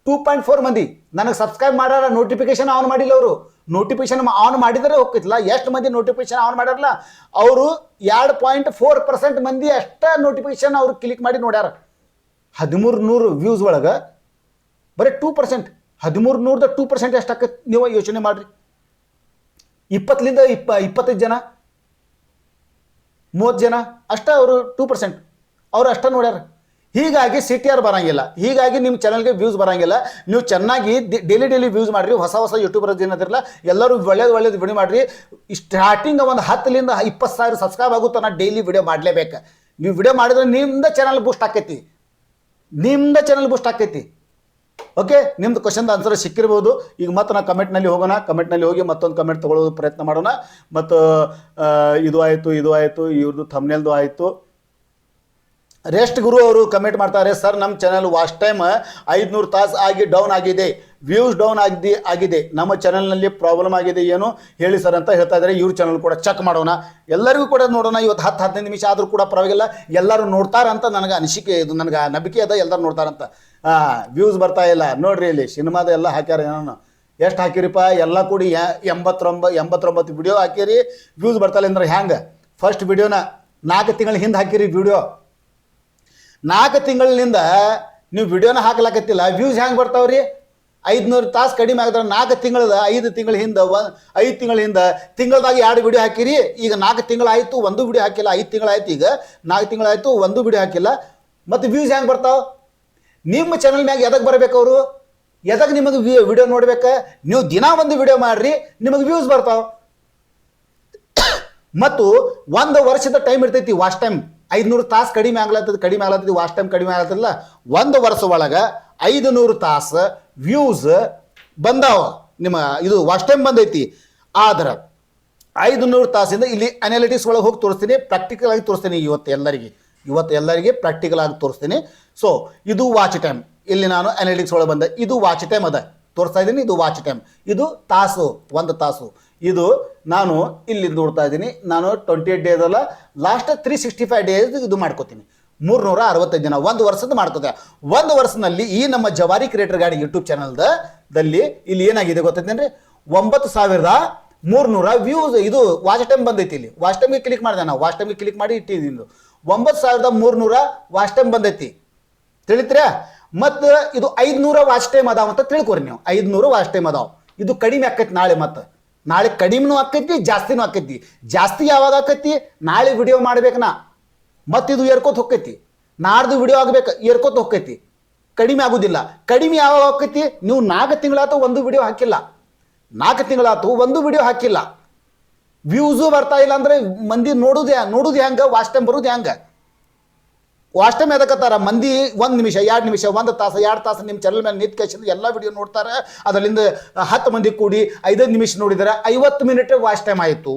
Speaker 1: 2.4 ಮಂದಿ ನನಗೆ ಸಬ್ಸ್ಕ್ರೈಬ್ ಮಾಡ್ಯಾರ. ನೋಟಿಫಿಕೇಶನ್ ಆನ್ ಮಾಡಿಲ್ಲ ಅವರು. ನೋಟಿಫಿಕೇಶನ್ ಆನ್ ಮಾಡಿದರೆ ಹೋಗ್ತಿಲ್ಲ. ಎಷ್ಟು ಮಂದಿ ನೋಟಿಫಿಕೇಶನ್ ಆನ್ ಮಾಡ್ಯಾರಲ್ಲ ಅವರು 2.4% ಮಂದಿ ಅಷ್ಟೇ ನೋಟಿಫಿಕೇಶನ್ ಅವ್ರು ಕ್ಲಿಕ್ ಮಾಡಿ ನೋಡ್ಯಾರ. 1300 ವ್ಯೂಸ್ ಒಳಗೆ ಬರೀ 2%. 1300ದ 2% ಎಷ್ಟಾಕೈತಿ ನೀವು ಯೋಚನೆ ಮಾಡಿರಿ. 20ರಿಂದ 25 ಜನ, 30 ಜನ ಅಷ್ಟೇ ಅವರು 2%. ಅವ್ರು ಅಷ್ಟೇ ನೋಡ್ಯಾರ. ಹೀಗಾಗಿ CTR ಬರಂಗಿಲ್ಲ. ಹೀಗಾಗಿ ನಿಮ್ಮ ಚಾನಲ್ಗೆ ವ್ಯೂಸ್ ಬರಂಗಿಲ್ಲ. ನೀವು ಚೆನ್ನಾಗಿ ಡೈಲಿ ವ್ಯೂಸ್ ಮಾಡಿರಿ. ಹೊಸ ಯೂಟ್ಯೂಬರ್ಸ್ ಏನಂತಿರಲ್ಲ, ಎಲ್ಲರೂ ಒಳ್ಳೇದು ವಿಡಿಯೋ ಮಾಡಿರಿ. ಸ್ಟಾರ್ಟಿಂಗ್ ಒಂದು 10ರಿಂದ 20,000 ಸಬ್ಸ್ಕ್ರೈಬ್ ಆಗುತ್ತೋ ನಾನು ಡೈಲಿ ವಿಡಿಯೋ ಮಾಡಲೇಬೇಕು. ನೀವು ವಿಡಿಯೋ ಮಾಡಿದ್ರೆ ನಿಮ್ದ ಚಾನಲ್ ಬೂಸ್ಟ್ ಆಕೈತಿ. ಓಕೆ, ನಿಮ್ದು ಕ್ವಶನ್ದ ಆನ್ಸರ್ ಸಿಕ್ಕಿರ್ಬೋದು. ಈಗ ಮತ್ತೆ ನಾವು ಕಮೆಂಟ್ನಲ್ಲಿ ಹೋಗೋಣ. ಕಮೆಂಟ್ನಲ್ಲಿ ಹೋಗಿ ಮತ್ತೊಂದು ಕಮೆಂಟ್ ತೊಗೊಳ್ಳೋದು ಪ್ರಯತ್ನ ಮಾಡೋಣ. ಮತ್ತು ಇದು ಆಯಿತು, ಇವ್ರದ್ದು ಥಂಬ್ನೇಲ್ದು ಆಯಿತು. ರೆಸ್ಟ್ ಗುರು ಅವರು ಕಮೆಂಟ್ ಮಾಡ್ತಾರೆ, ಸರ್ ನಮ್ಮ ಚಾನಲ್ ವಾಚ್ ಟೈಮ್ 500 ತಾಸು ಆಗಿ ಡೌನ್ ಆಗಿದೆ, ವ್ಯೂಸ್ ಡೌನ್ ಆಗಿದೆ, ನಮ್ಮ ಚಾನಲ್ನಲ್ಲಿ ಪ್ರಾಬ್ಲಮ್ ಆಗಿದೆ ಏನು ಹೇಳಿ ಸರ್ ಅಂತ ಹೇಳ್ತಾ ಇದ್ದಾರೆ. ಇವ್ರ ಚಾನಲ್ ಕೂಡ ಚೆಕ್ ಮಾಡೋಣ, ಎಲ್ಲರಿಗೂ ಕೂಡ ನೋಡೋಣ. ಇವತ್ತು 10-15 ನಿಮಿಷ ಆದರೂ ಕೂಡ ಪರವಾಗಿಲ್ಲ, ಎಲ್ಲರೂ ನೋಡ್ತಾರಂತ ನನಗೆ ಅನಿಸಿಕೆ, ಇದು ನನಗೆ ನಂಬಿಕೆ ಅದ, ಎಲ್ಲರೂ ನೋಡ್ತಾರಂತ. ವ್ಯೂಸ್ ಬರ್ತಾ ಇಲ್ಲ ನೋಡ್ರಿ, ಇಲ್ಲಿ ಸಿನಿಮಾದ ಎಲ್ಲ ಹಾಕ್ಯಾರ, ಏನೋ ಎಷ್ಟು ಹಾಕಿರಿಪ್ಪ ಎಲ್ಲ ಕೂಡಿ 89 ವಿಡಿಯೋ ಹಾಕಿರಿ, ವ್ಯೂಸ್ ಬರ್ತಾಯಿಲ್ಲ ಅಂದ್ರೆ ಹ್ಯಾಂಗೆ? ಫಸ್ಟ್ ವಿಡಿಯೋನ 4 ತಿಂಗಳ ಹಿಂದೆ ಹಾಕಿರಿ ವಿಡಿಯೋ, 4 ತಿಂಗಳಿನಿಂದ ನೀವು ವಿಡಿಯೋನ ಹಾಕ್ಲಾಕತ್ತಿಲ್ಲ, ವ್ಯೂಸ್ ಹೆಂಗೆ ಬರ್ತಾವ್ರಿ? 500 ತಾಸು ಕಡಿಮೆ ಆಗಿದ್ರೆ 4 ತಿಂಗಳದ 5 ತಿಂಗಳ ಹಿಂದೆ 5 ತಿಂಗಳ ಹಿಂದೆ ತಿಂಗಳದಾಗ 2 ವಿಡಿಯೋ ಹಾಕಿರಿ. ಈಗ 4 ತಿಂಗಳಾಯಿತು ಒಂದು ವಿಡಿಯೋ ಹಾಕಿಲ್ಲ, 5 ತಿಂಗಳಾಯ್ತು, ಈಗ 4 ತಿಂಗಳಾಯಿತು ಒಂದು ವಿಡಿಯೋ ಹಾಕಿಲ್ಲ, ಮತ್ತು ವ್ಯೂಸ್ ಹೆಂಗೆ ಬರ್ತಾವೆ? ನಿಮ್ಮ ಚಾನಲ್ ಮ್ಯಾಗ ಎದಕ್ಕೆ ಬರ್ಬೇಕು ಅವರು? ಎದಕ್ಕೆ ನಿಮಗೆ ವಿಡಿಯೋ ನೋಡ್ಬೇಕು? ನೀವು ದಿನ ಒಂದು ವಿಡಿಯೋ ಮಾಡ್ರಿ, ನಿಮಗೆ ವ್ಯೂಸ್ ಬರ್ತಾವೆ. ಮತ್ತು 1 ವರ್ಷದ ಟೈಮ್ ಇರ್ತೈತಿ ವಾಚ್ ಟೈಮ್. 500 ತಾಸು ಕಡಿಮೆ ಆಗ್ಲತ್ತದ ವಾಚ್ ಟೈಮ್ ಕಡಿಮೆ ಆಗ್ಲತ್ತಲ್ಲ, 1 ವರ್ಷ ಒಳಗೆ 500 ತಾಸು ವ್ಯೂಸ್ ಬಂದಾವ, ನಿಮ್ಮ ಇದು ವಾಚ್ ಟೈಮ್ ಬಂದೈತಿ. ಆದ್ರೆ 500 ತಾಸಿಂದ ಇಲ್ಲಿ ಅನಾಲಿಟಿಕ್ಸ್ ಒಳಗೆ ಹೋಗಿ ತೋರಿಸ್ತೀನಿ, ಪ್ರಾಕ್ಟಿಕಲ್ ಆಗಿ ತೋರಿಸ್ತೀನಿ. ಇವತ್ತು ಎಲ್ಲರಿಗೆ ಪ್ರಾಕ್ಟಿಕಲ್ ಆಗಿ ತೋರಿಸ್ತೀನಿ. ಸೊ ಇದು ವಾಚ್ ಟೈಮ್, ಇಲ್ಲಿ ನಾನು ಅನಾಲಿಟಿಕ್ಸ್ ಒಳಗೆ ಬಂದೆ, ಇದು ವಾಚ್ ಟೈಮ್ ಅದ ತೋರಿಸ್ತಾ ಇದ್ದೀನಿ. ಇದು ವಾಚ್ ಟೈಮ್, ಇದು ತಾಸು, 1 ತಾಸು. ಇದು ನಾನು ಇಲ್ಲಿ ನೋಡ್ತಾ ಇದ್ದೀನಿ, ನಾನು 28 ಡೇಸ್ ಅಲ್ಲ, ಲಾಸ್ಟ್ 365 ಡೇಸ್ ಇದು ಮಾಡ್ಕೋತೀನಿ, 365 ದಿನ, 1 ವರ್ಷದ ಮಾಡ್ಕೋತೆ. 1 ವರ್ಷದಲ್ಲಿ ಈ ನಮ್ಮ ಜವಾರಿ ಕ್ರಿಯೇಟರ್ ಗಾಡಿ ಯೂಟ್ಯೂಬ್ ಚಾನಲ್ದಲ್ಲಿ ಇಲ್ಲಿ ಏನಾಗಿದೆ ಗೊತ್ತೈತೇನ್ರಿ? 9300 ವ್ಯೂಸ್ ಇದು ವಾಚ್ ಟೈಮ್ ಬಂದೈತಿ. ಇಲ್ಲಿ ವಾಚ್ ಟೈಮ್ಗೆ ಕ್ಲಿಕ್ ಮಾಡಿದೆ, ನಾವು ವಾಚ್ ಟೈಮ್ಗೆ ಕ್ಲಿಕ್ ಮಾಡಿ ಇಟ್ಟಿದ್ದೀನಿ. 9300 ವಾಚ್ ಟೈಮ್ ಬಂದೈತಿ, ತಿಳಿತ್ರ್ಯಾ? ಮತ್ತು ಇದು 500 ವಾಚ್ ಟೈಮ್ ಅದಾವ ಅಂತ ತಿಳ್ಕೊರಿ ನೀವು. 500 ವಾಚ್ ಟೈಮ್ ಅದಾವ. ಇದು ಕಡಿಮೆ ಆಕೈತಿ ನಾಳೆ ಕಡಿಮೆನೂ ಆಕೈತಿ, ಜಾಸ್ತಿನೂ ಆಕೈತಿ. ಜಾಸ್ತಿ ಯಾವಾಗ ಆಕೈತಿ? ನಾಳೆ ವಿಡಿಯೋ ಮಾಡ್ಬೇಕನಾ, ಮತ್ತು ಇದು ಏರ್ಕೋತ ಹೋಗ್ತೈತಿ. ನಾಡ್ದು ವಿಡಿಯೋ ಆಗ್ಬೇಕು, ಏರ್ಕೋತ ಹೋಗ್ತೈತಿ, ಕಡಿಮೆ ಆಗೋದಿಲ್ಲ. ಕಡಿಮೆ ಯಾವಾಗ ಆಕೈತಿ? ನೀವು 4 ತಿಂಗಳಾತು ಒಂದು ವಿಡಿಯೋ ಹಾಕಿಲ್ಲ, 4 ತಿಂಗಳಾತು ಒಂದು ವಿಡಿಯೋ ಹಾಕಿಲ್ಲ, ವ್ಯೂಸು ಬರ್ತಾ ಇಲ್ಲ ಅಂದರೆ ಮಂದಿ ನೋಡುದು ಹೆಂಗೆ? ವಾಚ್ ಟೈಮ್ ಬರೋದು ಹೆಂಗೆ? ವಾಚ್ ಟೈಮ್ ಎದಕ್ಕತ್ತಾರ ಮಂದಿ? 1 ನಿಮಿಷ 2 ನಿಮಿಷ 1 ತಾಸು 2 ತಾಸು ನಿಮ್ಮ ಚಾನಲ್ ಮೇಲೆ ನಿಂತು ಕೇಳಿಸಿದ್ರೆ ಎಲ್ಲ ವಿಡಿಯೋ ನೋಡ್ತಾರೆ. ಅದರಿಂದ 10 ಮಂದಿ ಕೂಡಿ 5 ನಿಮಿಷ ನೋಡಿದರೆ 50 ಮಿನಿಟ್ ವಾಚ್ ಟೈಮ್ ಆಯಿತು.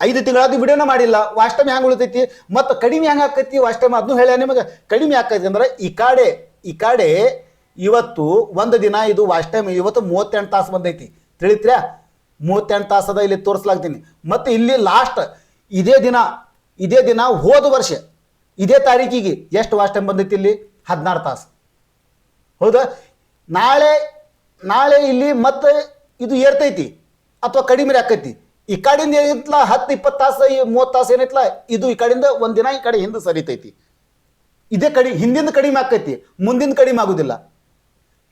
Speaker 1: 5 ತಿಂಗಳಾದ ವಿಡಿಯೋನ ಮಾಡಿಲ್ಲ, ವಾಚ್ ಟೈಮ್ ಹೆಂಗೆ ಉಳಿತೈತಿ? ಮತ್ತು ಕಡಿಮೆ ಹೆಂಗೆ ಆಕೈತಿ ವಾಚ್ ಟೈಮ್? ಅದನ್ನು ಹೇಳ ನಿಮಗೆ. ಕಡಿಮೆ ಆಕೈತಿ ಅಂದ್ರೆ ಈ ಕಡೆ ಇವತ್ತು ಒಂದು ದಿನ ಇದು ವಾಚ್ ಟೈಮ್ ಇವತ್ತು 38 ತಾಸು ಬಂದೈತಿ, ತಿಳಿತ್ರ್ಯಾ? 38 ತಾಸದ ಇಲ್ಲಿ ತೋರಿಸ್ಲಾಗ್ತೀನಿ. ಮತ್ತು ಇಲ್ಲಿ ಲಾಸ್ಟ್ ಇದೇ ದಿನ ಹೋದ ವರ್ಷ ಇದೇ ತಾರೀಕಿಗೆ ಎಷ್ಟು ವಾಚ್ ಟೈಮ್ ಬಂದೈತಿ? ಇಲ್ಲಿ 16 ತಾಸು. ಹೌದಾ? ನಾಳೆ ಇಲ್ಲಿ ಮತ್ತೆ ಇದು ಏರ್ತೈತಿ ಅಥವಾ ಕಡಿಮೆ ಆಕೈತಿ. ಈ ಕಡೆಯಿಂದ ಏನೈತ್ಲ 10-20 ತಾಸು 30 ತಾಸು ಏನೈತ್ಲ, ಇದು ಈ ಕಡೆಯಿಂದ ಒಂದು ದಿನ ಈ ಕಡೆ ಹಿಂದೆ ಸರಿತೈತಿ. ಇದೇ ಹಿಂದಿಂದ ಕಡಿಮೆ ಆಕೈತಿ, ಮುಂದಿಂದ ಕಡಿಮೆ ಆಗೋದಿಲ್ಲ.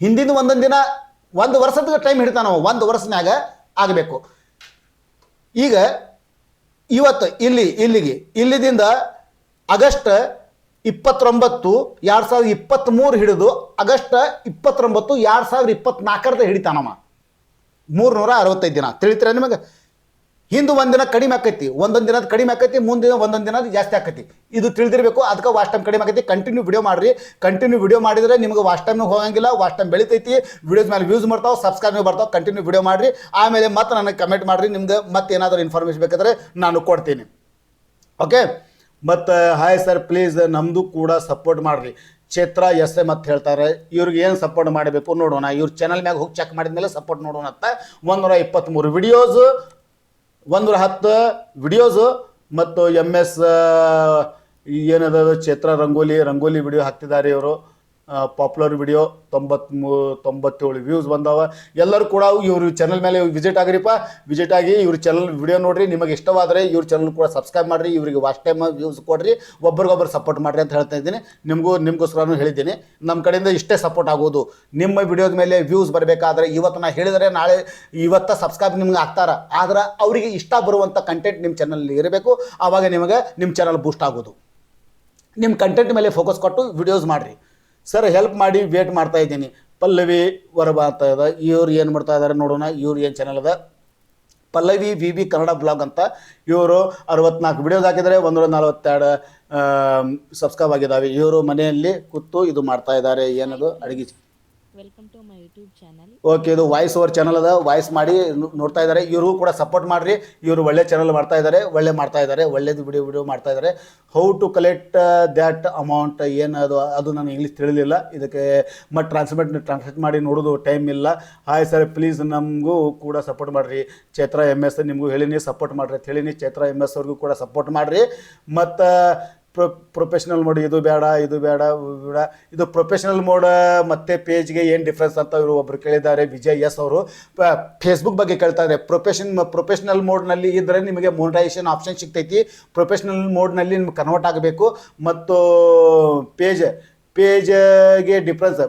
Speaker 1: ಹಿಂದಿಂದ ಒಂದೊಂದು ದಿನ 1 ವರ್ಷದ ಟೈಮ್ ಹಿಡಿತಾನ, 1 ವರ್ಷನಾಗ ಆಗಬೇಕು. ಈಗ ಇವತ್ತು ಇಲ್ಲಿದಿಂದ ಆಗಸ್ಟ್ 29, 2023 ಹಿಡಿದು ಆಗಸ್ಟ್ 29, 2024 ಹಿಡಿತಾನಮ್ಮ. 365 ದಿನ, ತಿಳಿತೀರ ನಿಮಗೆ? ಹಿಂದೆ ಒಂದು ದಿನ ಕಡಿಮೆ ಆಕೈತಿ, ಒಂದೊಂದು ದಿನದ ಕಡಿಮೆ ಆಕೈತಿ, ಮುಂದಿನ ಒಂದೊಂದು ದಿನದ ಜಾಸ್ತಿ ಆಕೈತಿ. ಇದು ತಿಳಿದಿರಬೇಕು. ಅದಕ್ಕೆ ವಾಚ್ ಟೈಮ್ ಕಡಿಮೆ ಆಕೈತಿ. ಕಂಟಿನ್ಯೂ ವಿಡಿಯೋ ಮಾಡಿರಿ. ಕಂಟಿನ್ಯೂ ವಿಡಿಯೋ ಮಾಡಿದರೆ ನಿಮಗೆ ವಾಚ್ ಟೈಮ್ನೂ ಹೋಗಂಗಿಲ್ಲ, ವಾಚ್ ಟೈಮ್ ಬೆಳಿತೈತಿ, ವಿಡಿಯೋಸ್ ಮೇಲೆ ವ್ಯೂಸ್ ಬರ್ತಾವೆ, ಸಬ್ಸ್ಕ್ರೈಬ್ ಬರ್ತಾವೆ. ಕಂಟಿನ್ಯೂ ವಿಡಿಯೋ ಮಾಡಿರಿ. ಆಮೇಲೆ ಮತ್ತೆ ನನಗೆ ಕಮೆಂಟ್ ಮಾಡಿರಿ, ನಿಮ್ಗೆ ಮತ್ತೆ ಏನಾದರೂ ಇನ್ಫಾರ್ಮೇಷನ್ ಬೇಕಾದರೆ ನಾನು ಕೊಡ್ತೀನಿ. ಓಕೆ? ಮತ್ತು ಹಾಯ್ ಸರ್ ಪ್ಲೀಸ್ ನಮ್ಮದು ಕೂಡ ಸಪೋರ್ಟ್ ಮಾಡಿರಿ. ಚೈತ್ರ ಎಸ್ ಅಂತ ಹೇಳ್ತಾರೆ. ಇವ್ರಿಗೆ ಏನು ಸಪೋರ್ಟ್ ಮಾಡಬೇಕು ನೋಡೋಣ. ಇವ್ರ ಚಾನಲ್ ಮ್ಯಾಗ ಹೋಗಿ ಚೆಕ್ ಮಾಡಿದ ಮೇಲೆ ಸಪೋರ್ಟ್ ನೋಡೋಣ ಅಂತ. 123 ವಿಡಿಯೋಸು, 110 ವಿಡಿಯೋಸು ಮತ್ತು MS ಏನದ ಚೈತ್ರ ರಂಗೋಲಿ ವಿಡಿಯೋ ಹಾಕ್ತಿದ್ದಾರೆ ಇವರು. ಪಾಪ್ಯುಲರ್ ವಿಡಿಯೋ 97 ವ್ಯೂಸ್ ಬಂದಾವ. ಎಲ್ಲರೂ ಕೂಡ ಇವ್ರ ಚಾನಲ್ ಮೇಲೆ ವಿಸಿಟ್ ಆಗಿ ಇವ್ರ ಚಾನಲ್ ವಿಡಿಯೋ ನೋಡ್ರಿ. ನಿಮಗೆ ಇಷ್ಟವಾದರೆ ಇವ್ರ ಚಾನಲ್ ಕೂಡ ಸಬ್ಸ್ಕ್ರೈಬ್ ಮಾಡಿರಿ. ಇವರಿಗೆ ವಾಚ್ ಟೈಮ್ ವ್ಯೂಸ್ ಕೊಡ್ರಿ, ಒಬ್ರಿಗೊಬ್ಬರು ಸಪೋರ್ಟ್ ಮಾಡಿರಿ ಅಂತ ಹೇಳ್ತಾ ಇದ್ದೀನಿ. ನಿಮಗೋಸ್ಕರನೂ ಹೇಳಿದ್ದೀನಿ. ನಮ್ಮ ಕಡೆಯಿಂದ ಇಷ್ಟೇ ಸಪೋರ್ಟ್ ಆಗೋದು. ನಿಮ್ಮ ವಿಡಿಯೋದ ಮೇಲೆ ವ್ಯೂಸ್ ಬರಬೇಕಾದ್ರೆ ಇವತ್ತು ನಾ ಹೇಳಿದರೆ ನಾಳೆ ಇವತ್ತು ಸಬ್ಸ್ಕ್ರೈಬ್ ನಿಮ್ಗೆ ಆಗ್ತಾರ. ಆದ್ರೆ ಅವರಿಗೆ ಇಷ್ಟ ಬರುವಂಥ ಕಂಟೆಂಟ್ ನಿಮ್ಮ ಚಾನಲಲ್ಲಿ ಇರಬೇಕು. ಆವಾಗ ನಿಮಗೆ ನಿಮ್ಮ ಚಾನಲ್ ಬೂಸ್ಟ್ ಆಗೋದು. ನಿಮ್ಮ ಕಂಟೆಂಟ್ ಮೇಲೆ ಫೋಕಸ್ ಕೊಟ್ಟು ವಿಡಿಯೋಸ್ ಮಾಡಿರಿ. ಸರ್ ಹೆಲ್ಪ್ ಮಾಡಿ ವೇಟ್ ಮಾಡ್ತಾ ಇದ್ದೀನಿ. ಪಲ್ಲವಿ ವರಬ ಅಂತ ಇದೆ. ಇವ್ರು ಏನು ಮಾಡ್ತಾ ಇದ್ದಾರೆ ನೋಡೋಣ. ಇವ್ರು ಏನು ಚಾನಲ್ ಅದ? ಪಲ್ಲವಿ VB ಕನ್ನಡ ಬ್ಲಾಗ್ ಅಂತ. ಇವರು 64 ವಿಡಿಯೋಸ್ ಹಾಕಿದರೆ 142 ಸಬ್ಸ್ಕ್ರೈಬ್ ಆಗಿದ್ದಾವೆ. ಇವರು ಮನೆಯಲ್ಲಿ ಕೂತು ಇದು ಮಾಡ್ತಾ ಇದ್ದಾರೆ. ಏನದು ಅಡುಗೆ
Speaker 2: welcome to my YouTube channel.
Speaker 1: Okay, ಇದು ವಾಯ್ಸ್ ಓವರ್ ಚಾನಲ್ ಅದ, ವಾಯ್ಸ್ ಮಾಡಿ ನೋಡ್ತಾ ಇದ್ದಾರೆ. ಇವರು ಕೂಡ ಸಪೋರ್ಟ್ ಮಾಡಿರಿ. ಇವರು ಒಳ್ಳೆ ಚಾನಲ್ ಮಾಡ್ತಾ ಇದ್ದಾರೆ, ಒಳ್ಳೇದು ವಿಡಿಯೋ ಮಾಡ್ತಾ ಇದ್ದಾರೆ. How to collect that amount ಏನು ಅದು ನಾನು ಇಂಗ್ಲೀಷ್ ತಿಳಿಲಿಲ್ಲ. ಇದಕ್ಕೆ ಮತ್ತು ಟ್ರಾನ್ಸ್ಲೇಟ್ ಮಾಡಿ ನೋಡೋದು ಟೈಮ್ ಇಲ್ಲ. ಹಾಯ್ ಸರ್, ಪ್ಲೀಸ್ ನಮಗೂ ಕೂಡ ಸಪೋರ್ಟ್ ಮಾಡಿರಿ. ಚೈತ್ರ MS ನಿಮಗೂ ಹೇಳಿನಿ ಸಪೋರ್ಟ್ ಮಾಡಿರಿ ಅಂತ ಹೇಳಿನಿ. ಚೈತ್ರ MS ಅವ್ರಿಗೂ ಕೂಡ ಸಪೋರ್ಟ್ ಮಾಡಿರಿ. ಮತ್ತು ಪ್ರೊಫೆಷ್ನಲ್ ಮೋಡ್ ಇದು ಬೇಡ ಇದು ಪ್ರೊಫೆಷ್ನಲ್ ಮೋಡ್ ಮತ್ತು ಪೇಜ್ಗೆ ಏನು ಡಿಫ್ರೆನ್ಸ್ ಅಂತ ಇವರು ಒಬ್ಬರು ಕೇಳಿದ್ದಾರೆ. ವಿಜಯ್ ಎಸ್ ಅವರು ಫೇಸ್ಬುಕ್ ಬಗ್ಗೆ ಕೇಳ್ತಾ ಇದ್ದಾರೆ. ಪ್ರೊಫೆಷ್ನಲ್ ಮೋಡ್ನಲ್ಲಿ ಇದ್ದರೆ ನಿಮಗೆ ಮೋನಿಟೈಸೇಷನ್ ಆಪ್ಷನ್ ಸಿಗ್ತೈತಿ. ಪ್ರೊಫೆಷ್ನಲ್ ಮೋಡ್ನಲ್ಲಿ ನಿಮ್ಗೆ ಕನ್ವರ್ಟ್ ಆಗಬೇಕು. ಮತ್ತು ಪೇಜ್ಗೆ ಡಿಫ್ರೆನ್ಸ್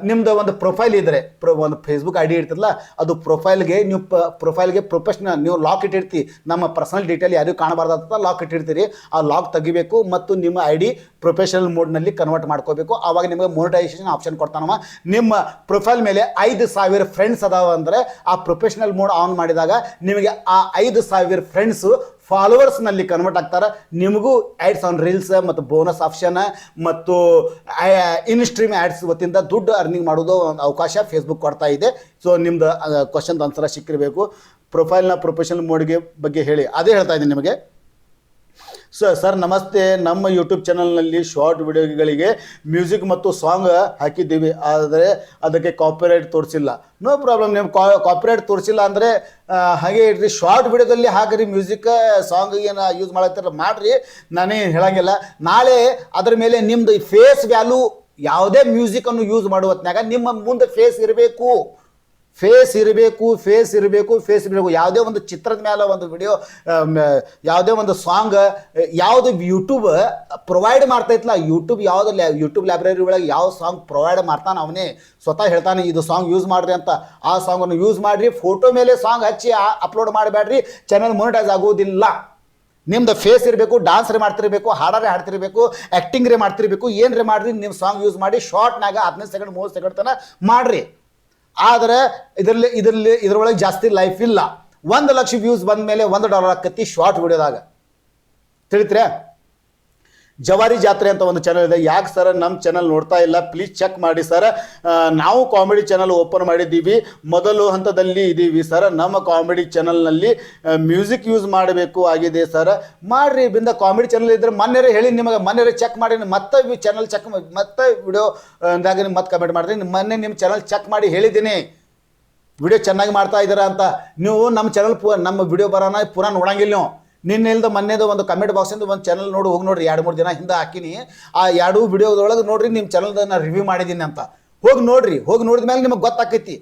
Speaker 1: ನಿಮ್ಮದು ಒಂದು ಪ್ರೊಫೈಲ್ ಇದ್ದರೆ ಒಂದು ಫೇಸ್ಬುಕ್ ID ಇರ್ತದಲ್ಲ, ಅದು ಪ್ರೊಫೈಲ್ಗೆ ಪ್ರೊಫೆಷ್ನಲ್ ನೀವು ಲಾಕ್ ಇಟ್ಟಿರ್ತೀವಿ. ನಮ್ಮ ಪರ್ಸನಲ್ ಡೀಟೇಲ್ ಯಾರಿಗೂ ಕಾಣಬಾರ್ದಂತ ಲಾಕ್ ಇಟ್ಟಿರ್ತೀರಿ. ಆ ಲಾಕ್ ತೆಗಿಬೇಕು ಮತ್ತು ನಿಮ್ಮ ID ಪ್ರೊಫೆಷನಲ್ ಮೋಡ್ನಲ್ಲಿ ಕನ್ವರ್ಟ್ ಮಾಡ್ಕೋಬೇಕು. ಆವಾಗ ನಿಮಗೆ ಮೋನಿಟೈಸೇಷನ್ ಆಪ್ಷನ್ ಕೊಡ್ತಾನವ. ನಿಮ್ಮ ಪ್ರೊಫೈಲ್ ಮೇಲೆ 5,000 ಫ್ರೆಂಡ್ಸ್ ಅದಾವ ಅಂದರೆ ಆ ಪ್ರೊಫೆಷ್ನಲ್ ಮೋಡ್ ಆನ್ ಮಾಡಿದಾಗ ನಿಮಗೆ ಆ 5,000 ಫ್ರೆಂಡ್ಸು ಫಾಲೋವರ್ಸ್ನಲ್ಲಿ ಕನ್ವರ್ಟ್ ಆಗ್ತಾರೆ. ನಿಮಗೂ ಆ್ಯಡ್ಸ್ ಆನ್ ರೀಲ್ಸ್ ಮತ್ತು ಬೋನಸ್ ಆಪ್ಷನ್ ಮತ್ತು ಇನ್ಸ್ಟ್ರೀಮ್ ಆ್ಯಡ್ಸ್ ವತಿಯಿಂದ ದುಡ್ಡು ಅರ್ನಿಂಗ್ ಮಾಡೋದು ಒಂದು ಅವಕಾಶ ಫೇಸ್ಬುಕ್ ಕೊಡ್ತಾ ಇದೆ. ಸೊ ನಿಮ್ದು ಕ್ವಶನ್ ಆನ್ಸರ್ ಸಿಕ್ಕಿರಬೇಕು. ಪ್ರೊಫೆಷನಲ್ ಮೋಡ್ಗೆ ಬಗ್ಗೆ ಹೇಳಿ, ಅದೇ ಹೇಳ್ತಾ ಇದ್ದೀನಿ ನಿಮಗೆ. ಸರ್ ನಮಸ್ತೆ, ನಮ್ಮ ಯೂಟ್ಯೂಬ್ ಚಾನಲ್ನಲ್ಲಿ ಶಾರ್ಟ್ ವಿಡಿಯೋಗಳಿಗೆ ಮ್ಯೂಸಿಕ್ ಮತ್ತು ಸಾಂಗ್ ಹಾಕಿದ್ದೀವಿ, ಆದರೆ ಅದಕ್ಕೆ ಕಾಪಿರೈಟ್ ತೋರಿಸಿಲ್ಲ. ನೋ ಪ್ರಾಬ್ಲಮ್, ನೀವು ಕಾಪಿರೈಟ್ ತೋರಿಸಿಲ್ಲ ಅಂದರೆ ಹಾಗೆ ಇಡ್ರಿ. ಶಾರ್ಟ್ ವಿಡಿಯೋದಲ್ಲಿ ಹಾಕಿರಿ, ಮ್ಯೂಸಿಕ್ ಸಾಂಗ್ ಏನು ಯೂಸ್ ಮಾಡತ್ತೀರ ಮಾಡಿರಿ, ನಾನೇನು ಹೇಳಂಗಿಲ್ಲ. ನಾಳೆ ಅದರ ಮೇಲೆ ನಿಮ್ಮದು ಫೇಸ್ ವ್ಯಾಲ್ಯೂ ಯಾವುದೇ ಮ್ಯೂಸಿಕನ್ನು ಯೂಸ್ ಮಾಡುವ ಹೊತ್ನಾಗ ನಿಮ್ಮ ಮುಂದೆ ಫೇಸ್ ಇರಬೇಕು. ಯಾವುದೇ ಒಂದು ಚಿತ್ರದ ಮೇಲೆ ಒಂದು ವಿಡಿಯೋ, ಯಾವುದೇ ಒಂದು ಸಾಂಗ್, ಯಾವುದು ಯೂಟ್ಯೂಬ್ ಪ್ರೊವೈಡ್ ಮಾಡ್ತೈತಲ್ಲ, ಯೂಟ್ಯೂಬ್ ಲೈಬ್ರರಿ ಒಳಗೆ ಯಾವ ಸಾಂಗ್ ಪ್ರೊವೈಡ್ ಮಾಡ್ತಾನೆ ಅವನೇ ಸ್ವತಃ ಹೇಳ್ತಾನೆ ಇದು ಸಾಂಗ್ ಯೂಸ್ ಮಾಡಿರಿ ಅಂತ. ಆ ಸಾಂಗನ್ನು ಯೂಸ್ ಮಾಡಿರಿ. ಫೋಟೋ ಮೇಲೆ ಸಾಂಗ್ ಹಚ್ಚಿ ಅಪ್ಲೋಡ್ ಮಾಡಬೇಡ್ರಿ, ಚಾನಲ್ ಮಾನಿಟೈಸ್ ಆಗೋದಿಲ್ಲ. ನಿಮ್ದು ಫೇಸ್ ಇರಬೇಕು, ಡಾನ್ಸ್ ಮಾಡ್ತಿರ್ಬೇಕು, ಹಾಡಾರೆ ಹಾಡ್ತಿರ್ಬೇಕು, ಆ್ಯಕ್ಟಿಂಗ್ ಮಾಡ್ತಿರ್ಬೇಕು, ಏನರೇ ಮಾಡಿರಿ. ನೀವು ಸಾಂಗ್ ಯೂಸ್ ಮಾಡಿ ಶಾರ್ಟ್ನಾಗ 15 ಸೆಕೆಂಡ್ 30 ಸೆಕೆಂಡ್ ತನಕ ಮಾಡಿರಿ. ಆದರೆ ಇದರೊಳಗೆ ಜಾಸ್ತಿ ಲೈಫ್ ಇಲ್ಲ. 1 ಲಕ್ಷ ವ್ಯೂಸ್ ಬಂದ ಮೇಲೆ $1 ಆಕತಿ ಶಾರ್ಟ್ ವಿಡಿಯೋದಾಗ, ತಿಳಿತ್ರೆ. ಜವಾರಿ ಜಾತ್ರೆ ಅಂತ ಒಂದು ಚಾನಲ್ ಇದೆ. ಯಾಕೆ ಸರ್ ನಮ್ಮ ಚಾನಲ್ ನೋಡ್ತಾ ಇಲ್ಲ? ಪ್ಲೀಸ್ ಚೆಕ್ ಮಾಡಿ ಸರ್. ನಾವು ಕಾಮಿಡಿ ಚಾನಲ್ ಓಪನ್ ಮಾಡಿದ್ದೀವಿ, ಮೊದಲು ಹಂತದಲ್ಲಿ ಇದ್ದೀವಿ ಸರ್. ನಮ್ಮ ಕಾಮಿಡಿ ಚಾನಲ್ನಲ್ಲಿ ಮ್ಯೂಸಿಕ್ ಯೂಸ್ ಮಾಡಬೇಕು ಆಗಿದೆ ಸರ್. ಮಾಡಿರಿ, ಬಿಂದ ಕಾಮಿಡಿ ಚಾನಲ್ ಇದ್ದರೆ ಮೊನ್ನೆ ಹೇಳಿ ನಿಮಗೆ, ಮೊನ್ನೆ ಚೆಕ್ ಮಾಡಿ ಮತ್ತೆ ಚಾನಲ್ ಚೆಕ್ ಮತ್ತೆ ವಿಡಿಯೋದಾಗ ನಿಮ್ಗೆ ಮತ್ತೆ ಕಮೆಂಟ್ ಮಾಡಿರಿ. ಮೊನ್ನೆ ನಿಮ್ಮ ಚಾನಲ್ ಚೆಕ್ ಮಾಡಿ ಹೇಳಿದ್ದೀನಿ ವಿಡಿಯೋ ಚೆನ್ನಾಗಿ ಮಾಡ್ತಾ ಇದ್ದೀರಾ ಅಂತ. ನೀವು ನಮ್ಮ ಚಾನಲ್ ನಮ್ಮ ವಿಡಿಯೋ ಬರೋಣ ಪೂರ ನೋಡಂಗಿಲ್ಲ. ನೀವು ನಿನ್ನೆಲ್ದ ಮೊನ್ನೆದು ಒಂದು ಕಮೆಂಟ್ ಬಾಕ್ಸಿಂದ ಒಂದು ಚಾನಲ್ ಹೋಗಿ ನೋಡ್ರಿ. 2-3 ದಿನ ಹಿಂದೆ ಹಾಕಿನಿ. ಆ 2 ವಿಡಿಯೋದೊಳಗೆ ನೋಡ್ರಿ, ನಿಮ್ಮ ಚಾನಲ್ದ ನಾನು ರಿವ್ಯೂ ಮಾಡಿದ್ದೀನಿ ಅಂತ ಹೋಗಿ ನೋಡಿದ ಮೇಲೆ ನಿಮಗೆ ಗೊತ್ತಾಕೈತಿ.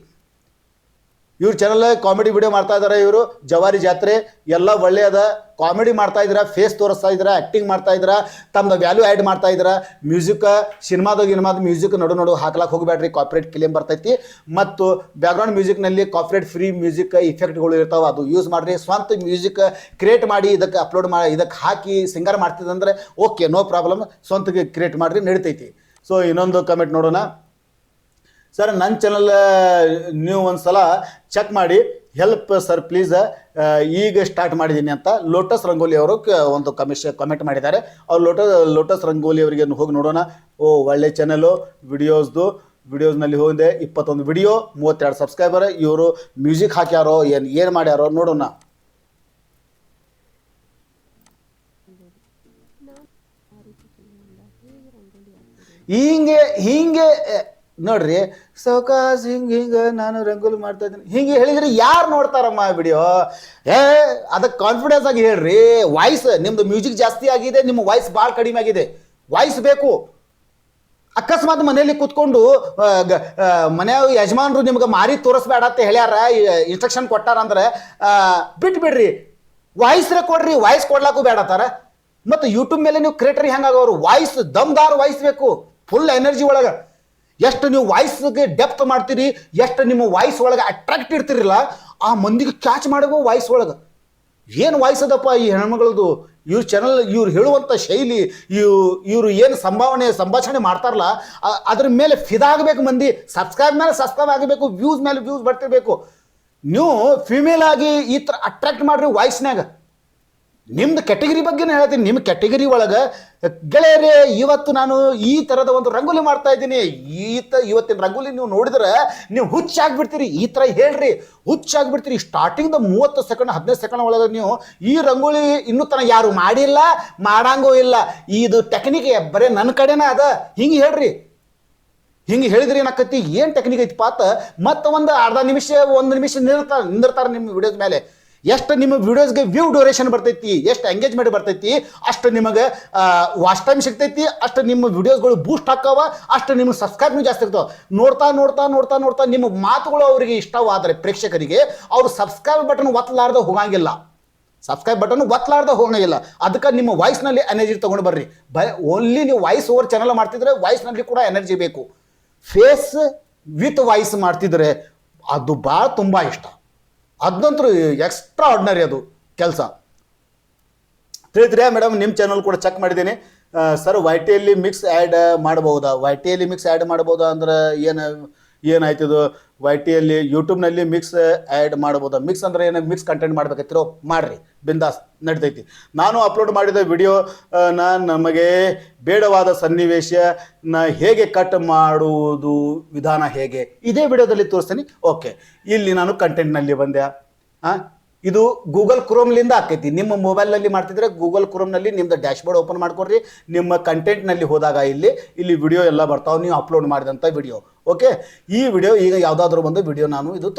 Speaker 1: ಇವ್ರ ಚಾನಲ್ ಕಾಮಿಡಿ ವಿಡಿಯೋ ಮಾಡ್ತಾ ಇದ್ದಾರೆ. ಇವರು ಜವಾರಿ ಜಾತ್ರೆ ಎಲ್ಲ ಒಳ್ಳೆಯದ. ಕಾಮಿಡಿ ಮಾಡ್ತಾ ಇದ್ದೀರಾ, ಫೇಸ್ ತೋರಿಸ್ತಾ ಇದ್ದೀರಾ, ಆ್ಯಕ್ಟಿಂಗ್ ಮಾಡ್ತಾ ಇದ್ದೀರಾ, ತಮ್ಮದು ವ್ಯಾಲ್ಯೂ ಆ್ಯಡ್ ಮಾಡ್ತಾ ಇದ್ದೀರಾ. ಮ್ಯೂಸಿಕ್ ಸಿನಿಮಾದ ಮ್ಯೂಸಿಕ್ ನಡು ಹಾಕ್ಲಾಕ್ ಹೋಗಬೇಡ್ರಿ, ಕಾಪಿರೈಟ್ ಕ್ಲೇಮ್ ಬರ್ತೈತಿ. ಮತ್ತು ಬ್ಯಾಕ್ಗ್ರೌಂಡ್ ಮ್ಯೂಸಿಕ್ನಲ್ಲಿ ಕಾಪಿರೈಟ್ ಫ್ರೀ ಮ್ಯೂಸಿಕ್ ಇಫೆಕ್ಟ್ಗಳು ಇರ್ತಾವೆ, ಅದು ಯೂಸ್ ಮಾಡಿರಿ. ಸ್ವಂತ ಮ್ಯೂಸಿಕ್ ಕ್ರಿಯೇಟ್ ಮಾಡಿ ಇದಕ್ಕೆ ಅಪ್ಲೋಡ್ ಮಾಡಿ, ಇದಕ್ಕೆ ಹಾಕಿ ಸಿಂಗರ್ ಮಾಡ್ತಿದ್ದಂದ್ರೆ ಓಕೆ, ನೋ ಪ್ರಾಬ್ಲಮ್. ಸ್ವಂತಕ್ಕೆ ಕ್ರಿಯೇಟ್ ಮಾಡಿರಿ, ನಡಿತೈತಿ. ಸೊ ಇನ್ನೊಂದು ಕಮೆಂಟ್ ನೋಡೋಣ. ಸರ್ ನನ್ನ ಚಾನಲ್ ನೀವು ಒಂದು ಸಲ ಚೆಕ್ ಮಾಡಿ, ಹೆಲ್ಪ್ ಸರ್ ಪ್ಲೀಸ್, ಈಗ ಸ್ಟಾರ್ಟ್ ಮಾಡಿದ್ದೀನಿ ಅಂತ ಲೋಟಸ್ ರಂಗೋಲಿ ಅವರು ಒಂದು ಕಮೆಂಟ್ ಮಾಡಿದ್ದಾರೆ. ಅವ್ರು ಲೋಟಸ್ ರಂಗೋಲಿ ಅವರಿಗೆ ಹೋಗಿ ನೋಡೋಣ. ಒಳ್ಳೆ ಚಾನಲು, ವಿಡಿಯೋಸ್ನಲ್ಲಿ ಹೋಗಿದೆ 21 ವಿಡಿಯೋ, 32 ಸಬ್ಸ್ಕ್ರೈಬರ್. ಇವರು ಮ್ಯೂಸಿಕ್ ಹಾಕ್ಯಾರೋ ಏನು ಮಾಡ್ಯಾರೋ ನೋಡೋಣ. ಹಿಂಗೆ ನೋಡ್ರಿ, ಸೌಕಾಸ್ ಹಿಂಗೆ ನಾನು ರಂಗೋಲಿ ಮಾಡ್ತಾ ಇದ್ದೀನಿ ಹಿಂಗೆ ಹೇಳಿದ್ರಿ ಯಾರು ನೋಡ್ತಾರಮ್ಮ ವಿಡಿಯೋ? ಅದಕ್ಕೆ ಕಾನ್ಫಿಡೆನ್ಸ್ ಆಗಿ ಹೇಳ್ರಿ. ವಾಯ್ಸ್ ನಿಮ್ದು ಮ್ಯೂಸಿಕ್ ಜಾಸ್ತಿ ಆಗಿದೆ, ನಿಮ್ಮ ವಾಯ್ಸ್ ಭಾಳ ಕಡಿಮೆ ಆಗಿದೆ. ವಾಯ್ಸ್ ಬೇಕು. ಅಕಸ್ಮಾತ್ ಮನೆಯಲ್ಲಿ ಕೂತ್ಕೊಂಡು ಮನೆಯ ಯಜಮಾನರು ನಿಮ್ಗೆ ಮಾರಿ ತೋರಿಸ್ಬೇಡ ಅಂತ ಹೇಳ್ಯಾರ, ಇನ್ಸ್ಟ್ರಕ್ಷನ್ ಕೊಟ್ಟಾರ ಅಂದ್ರೆ ಬಿಟ್ಬಿಡ್ರಿ. ವಾಯ್ಸ್ರೇ ಕೊಡ್ರಿ, ವಾಯ್ಸ್ ಕೊಡ್ಲಾಕು ಬೇಡತ್ತಾರ. ಮತ್ತು ಯೂಟ್ಯೂಬ್ ಮೇಲೆ ನೀವು ಕ್ರಿಯೇಟರ್ ಹೆಂಗಾಗೋರು? ವಾಯ್ಸ್ ದಮ್ದಾರ್ ವಾಯ್ಸ್ ಬೇಕು, ಫುಲ್ ಎನರ್ಜಿ ಒಳಗೆ. ಎಷ್ಟು ನೀವು ವಾಯ್ಸ್ಗೆ ಡೆಪ್ತ್ ಮಾಡ್ತೀರಿ, ಎಷ್ಟು ನಿಮ್ಮ ವಾಯ್ಸ್ ಒಳಗೆ ಅಟ್ರಾಕ್ಟ್ ಇರ್ತಿರಲ್ಲ, ಆ ಮಂದಿಗೆ ಕ್ಯಾಚ್ ಮಾಡಬೇಕು ವಾಯ್ಸ್ ಒಳಗೆ. ಏನು ವಾಯ್ಸ್ ಅದಪ್ಪ ಈ ಹೆಣ್ಮಗಳದು? ಇವ್ರ ಚಾನಲ್ ಇವ್ರು ಹೇಳುವಂಥ ಶೈಲಿ, ಇವರು ಏನು ಸಂಭಾಷಣೆ ಮಾಡ್ತಾರಲ್ಲ, ಅದ್ರ ಮೇಲೆ ಫಿದಾಗಬೇಕು ಮಂದಿ. ಸಬ್ಸ್ಕ್ರೈಬ್ ಮೇಲೆ ಸಬ್ಸ್ಕ್ರೈಬ್ ಆಗಬೇಕು, ವ್ಯೂಸ್ ಮೇಲೆ ವ್ಯೂಸ್ ಬರ್ತಿರ್ಬೇಕು. ನೀವು ಫಿಮೇಲ್ ಆಗಿ ಈ ಥರ ಅಟ್ರಾಕ್ಟ್ ಮಾಡ್ರಿ ವಾಯ್ಸ್ನಾಗ. ನಿಮ್ದು ಕ್ಯಾಟಗರಿ ಬಗ್ಗೆನೇ ಹೇಳ್ತೀನಿ. ನಿಮ್ಮ ಕ್ಯಾಟಗರಿ ಒಳಗೆ ಗೆಳೆಯರೇ, ಇವತ್ತು ನಾನು ಈ ಥರದ ಒಂದು ರಂಗೋಲಿ ಮಾಡ್ತಾ ಇದ್ದೀನಿ. ಇವತ್ತಿನ ರಂಗೋಲಿ ನೀವು ನೋಡಿದ್ರೆ ನೀವು ಹುಚ್ಚಾಗ್ಬಿಡ್ತೀರಿ. ಈ ಥರ ಹೇಳ್ರಿ, ಹುಚ್ಚಾಗ್ಬಿಡ್ತೀರಿ. ಸ್ಟಾರ್ಟಿಂಗ್ 30 ಸೆಕೆಂಡ್ 15 ಸೆಕೆಂಡ್ ಒಳಗೆ ನೀವು ಈ ರಂಗೋಲಿ ಇನ್ನೂ ತನಕ ಯಾರು ಮಾಡಿಲ್ಲ, ಮಾಡಂಗೂ ಇಲ್ಲ. ಇದು ಟೆಕ್ನಿಕ್ ಬರೀ ನನ್ನ ಕಡೆನೇ ಅದ. ಹಿಂಗೆ ಹೇಳ್ರಿ. ಹಿಂಗೆ ಹೇಳಿದ್ರೆ ಏನಾಕತಿ, ಏನು ಟೆಕ್ನಿಕ್ ಐತಿ ಪಾತ. ಮತ್ತು ಒಂದು ಅರ್ಧ ನಿಮಿಷ 1 ನಿಮಿಷ ನಿಂದಿರ್ತಾರೆ ನಿಮ್ಮ ವಿಡಿಯೋಸ್ ಮೇಲೆ. ಎಷ್ಟು ನಿಮ್ಮ ವಿಡಿಯೋಸ್ಗೆ ವ್ಯೂ ಡ್ಯೂರೇಷನ್ ಬರ್ತೈತಿ, ಎಷ್ಟು ಎಂಗೇಜ್ಮೆಂಟ್ ಬರ್ತೈತಿ, ಅಷ್ಟು ನಿಮಗೆ ವಾಚ್ ಟೈಮ್ ಸಿಗ್ತೈತಿ, ಅಷ್ಟು ನಿಮ್ಮ ವಿಡಿಯೋಸ್ಗಳು ಬೂಸ್ಟ್ ಹಾಕವ, ಅಷ್ಟು ನಿಮ್ಗೆ ಸಬ್ಸ್ಕ್ರೈಬ್ನು ಜಾಸ್ತಿ ಇರ್ತಾವೆ. ನೋಡ್ತಾ ನೋಡ್ತಾ ನೋಡ್ತಾ ನೋಡ್ತಾ ನಿಮ್ಮ ಮಾತುಗಳು ಅವರಿಗೆ ಇಷ್ಟವಾದರೆ ಪ್ರೇಕ್ಷಕರಿಗೆ ಅವರು ಸಬ್ಸ್ಕ್ರೈಬ್ ಬಟನ್ ಒತ್ತಲಾರ್ದೆ ಹೋಗಂಗಿಲ್ಲ. ಸಬ್ಸ್ಕ್ರೈಬ್ ಬಟನ್ ಒತ್ತಲಾರ್ದೆ ಹೋಗಂಗಿಲ್ಲ. ಅದಕ್ಕೆ ನಿಮ್ಮ ವಾಯ್ಸ್ನಲ್ಲಿ ಎನರ್ಜಿ ತೊಗೊಂಡು ಬರ್ರಿ. ಓನ್ಲಿ ನೀವು ವಾಯ್ಸ್ ಓವರ್ ಚಾನಲ್ ಮಾಡ್ತಿದ್ರೆ ವಾಯ್ಸ್ನಲ್ಲಿ ಕೂಡ ಎನರ್ಜಿ ಬೇಕು. ಫೇಸ್ ವಿತ್ ವಾಯ್ಸ್ ಮಾಡ್ತಿದ್ರೆ ಅದು ಭಾಳ ತುಂಬ ಇಷ್ಟ. ಅದಂತೂ ಎಕ್ಸ್ಟ್ರಾ ಆರ್ಡಿನರಿ ಅದು ಕೆಲಸ. ತಿಳಿದ್ರಿ ಮೇಡಮ್, ನಿಮ್ಮ ಚಾನಲ್ ಕೂಡ ಚೆಕ್ ಮಾಡಿದ್ದೀನಿ ಸರ್. ವೈ ಟಿಯಲ್ಲಿ ಮಿಕ್ಸ್ ಆ್ಯಡ್ ಮಾಡ್ಬೋದಾ? ವೈ ಟಿಯಲ್ಲಿ ಮಿಕ್ಸ್ ಆ್ಯಡ್ ಮಾಡ್ಬೋದಾ ಅಂದ್ರೆ ಏನಾಯ್ತದು? ವೈ ಟಿಯಲ್ಲಿ ಯೂಟ್ಯೂಬ್ನಲ್ಲಿ ಮಿಕ್ಸ್ ಆ್ಯಡ್ ಮಾಡ್ಬೋದಾ? ಮಿಕ್ಸ್ ಅಂದ್ರೆ ಏನು? ಮಿಕ್ಸ್ ಕಂಟೆಂಟ್ ಮಾಡ್ಬೇಕೈತಿರೋ ಮಾಡಿರಿ, ಬಿಂದಾಸ್ ನಡ್ತೈತಿ. ನಾನು ಅಪ್ಲೋಡ್ ಮಾಡಿದ ವಿಡಿಯೋ ನಮಗೆ ಬೇಡವಾದ ಸನ್ನಿವೇಶನ ಹೇಗೆ ಕಟ್ ಮಾಡುವುದು, ವಿಧಾನ ಹೇಗೆ, ಇದೇ ವಿಡಿಯೋದಲ್ಲಿ ತೋರಿಸ್ತೀನಿ. ಓಕೆ, ಇಲ್ಲಿ ನಾನು ಕಂಟೆಂಟ್ನಲ್ಲಿ ಬಂದೆ. ಇದು ಗೂಗಲ್ ಕ್ರೋಮ್ಲಿಂದ ಆಕೈತಿ. ನಿಮ್ಮ ಮೊಬೈಲ್ನಲ್ಲಿ ಮಾಡ್ತಿದ್ರೆ ಗೂಗಲ್ ಕ್ರೋಮ್ನಲ್ಲಿ ನಿಮ್ಮದು ಡ್ಯಾಶ್ಬೋರ್ಡ್ ಓಪನ್ ಮಾಡ್ಕೊಡ್ರಿ. ನಿಮ್ಮ ಕಂಟೆಂಟ್ನಲ್ಲಿ ಹೋದಾಗ ಇಲ್ಲಿ ವಿಡಿಯೋ ಎಲ್ಲ ಬರ್ತಾವೆ, ನೀವು ಅಪ್ಲೋಡ್ ಮಾಡಿದಂಥ ವಿಡಿಯೋ. ಓಕೆ, ಈ ವಿಡಿಯೋ ಈಗ ಯಾವುದಾದ್ರೂ ಒಂದು ವಿಡಿಯೋ ನಾನು ಇದು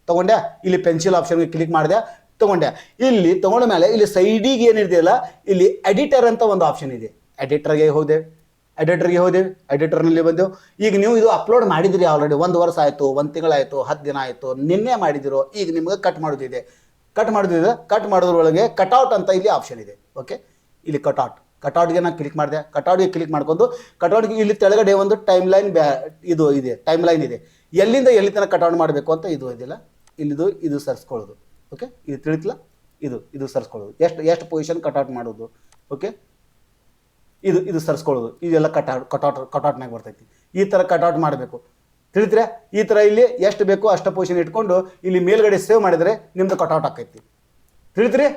Speaker 1: ತೊಗೊಂಡೆ. ಇಲ್ಲಿ ಪೆನ್ಸಿಲ್ ಆಪ್ಷನ್ಗೆ ಕ್ಲಿಕ್ ಮಾಡಿದೆ, ತೊಗೊಂಡೆ. ಇಲ್ಲಿ ತೊಗೊಂಡ ಮೇಲೆ ಇಲ್ಲಿ ಸೈಡಿಗೆ ಏನಿದೆಯಲ್ಲ, ಇಲ್ಲಿ ಎಡಿಟರ್ ಅಂತ ಒಂದು ಆಪ್ಷನ್ ಇದೆ. ಎಡಿಟರ್ಗೆ ಹೋದೆ, ಎಡಿಟರ್ನಲ್ಲಿ ಬಂದೆವು. ಈಗ ನೀವು ಇದು ಅಪ್ಲೋಡ್ ಮಾಡಿದಿರಿ ಆಲ್ರೆಡಿ. 1 ವರ್ಷ ಆಯಿತು, 1 ತಿಂಗಳಾಯಿತು, 10 ದಿನ ಆಯಿತು, ನಿನ್ನೆ ಮಾಡಿದಿರೋ. ಈಗ ನಿಮಗೆ ಕಟ್ ಮಾಡೋದಿದೆ. ಕಟ್ ಮಾಡೋದ್ರೊಳಗೆ ಕಟ್ಔಟ್ ಅಂತ ಇಲ್ಲಿ ಆಪ್ಷನ್ ಇದೆ. ಓಕೆ, ಇಲ್ಲಿ ಕಟ್ಔಟ್ಗೆ ನಾನು ಕ್ಲಿಕ್ ಮಾಡಿದೆ. ಕಟ್ಔಟ್ಗೆ ಕ್ಲಿಕ್ ಮಾಡ್ಕೊಂಡು ಕಟ್ಔಟ್ಗೆ ಇಲ್ಲಿ ಕೆಳಗಡೆ ಒಂದು ಟೈಮ್ ಲೈನ್ ಇದು ಇದೆ, ಟೈಮ್ ಲೈನ್ ಇದೆ. ಎಲ್ಲಿಂದ ಎಲ್ಲಿ ತನಕ ಕಟ್ಔಟ್ ಮಾಡಬೇಕು ಅಂತ ಇದು ಇದೆಯಲ್ಲ, ಇದು ಸರ್ಸ್ಕೊಳ್ಳೋದು. ಓಕೆ, ಇದು ತಿಳಿತಿಲ್ಲ, ಇದು ಸರ್ಸ್ಕೊಳ್ಳೋದು. ಎಷ್ಟು ಪೊಸಿಷನ್ ಕಟ್ಔಟ್ ಮಾಡೋದು. ಓಕೆ, ಇದು ಸರ್ಸ್ಕೊಳ್ಳೋದು. ಇದೆಲ್ಲ ಕಟ್ಔಟ್ನಾಗ ಬರ್ತೈತಿ. ಈ ಥರ ಕಟ್ಔಟ್ ಮಾಡಬೇಕು. ತಿಳಿದ್ರೆ ಈ ಥರ ಇಲ್ಲಿ ಎಷ್ಟು ಬೇಕೋ ಅಷ್ಟು ಪೊಸಿಷನ್ ಇಟ್ಕೊಂಡು ಇಲ್ಲಿ ಮೇಲ್ಗಡೆ ಸೇವ್ ಮಾಡಿದರೆ ನಿಮ್ಮದು ಕಟ್ಔಟ್ ಆಕೈತಿ. ತಿಳಿದ್ರಿ?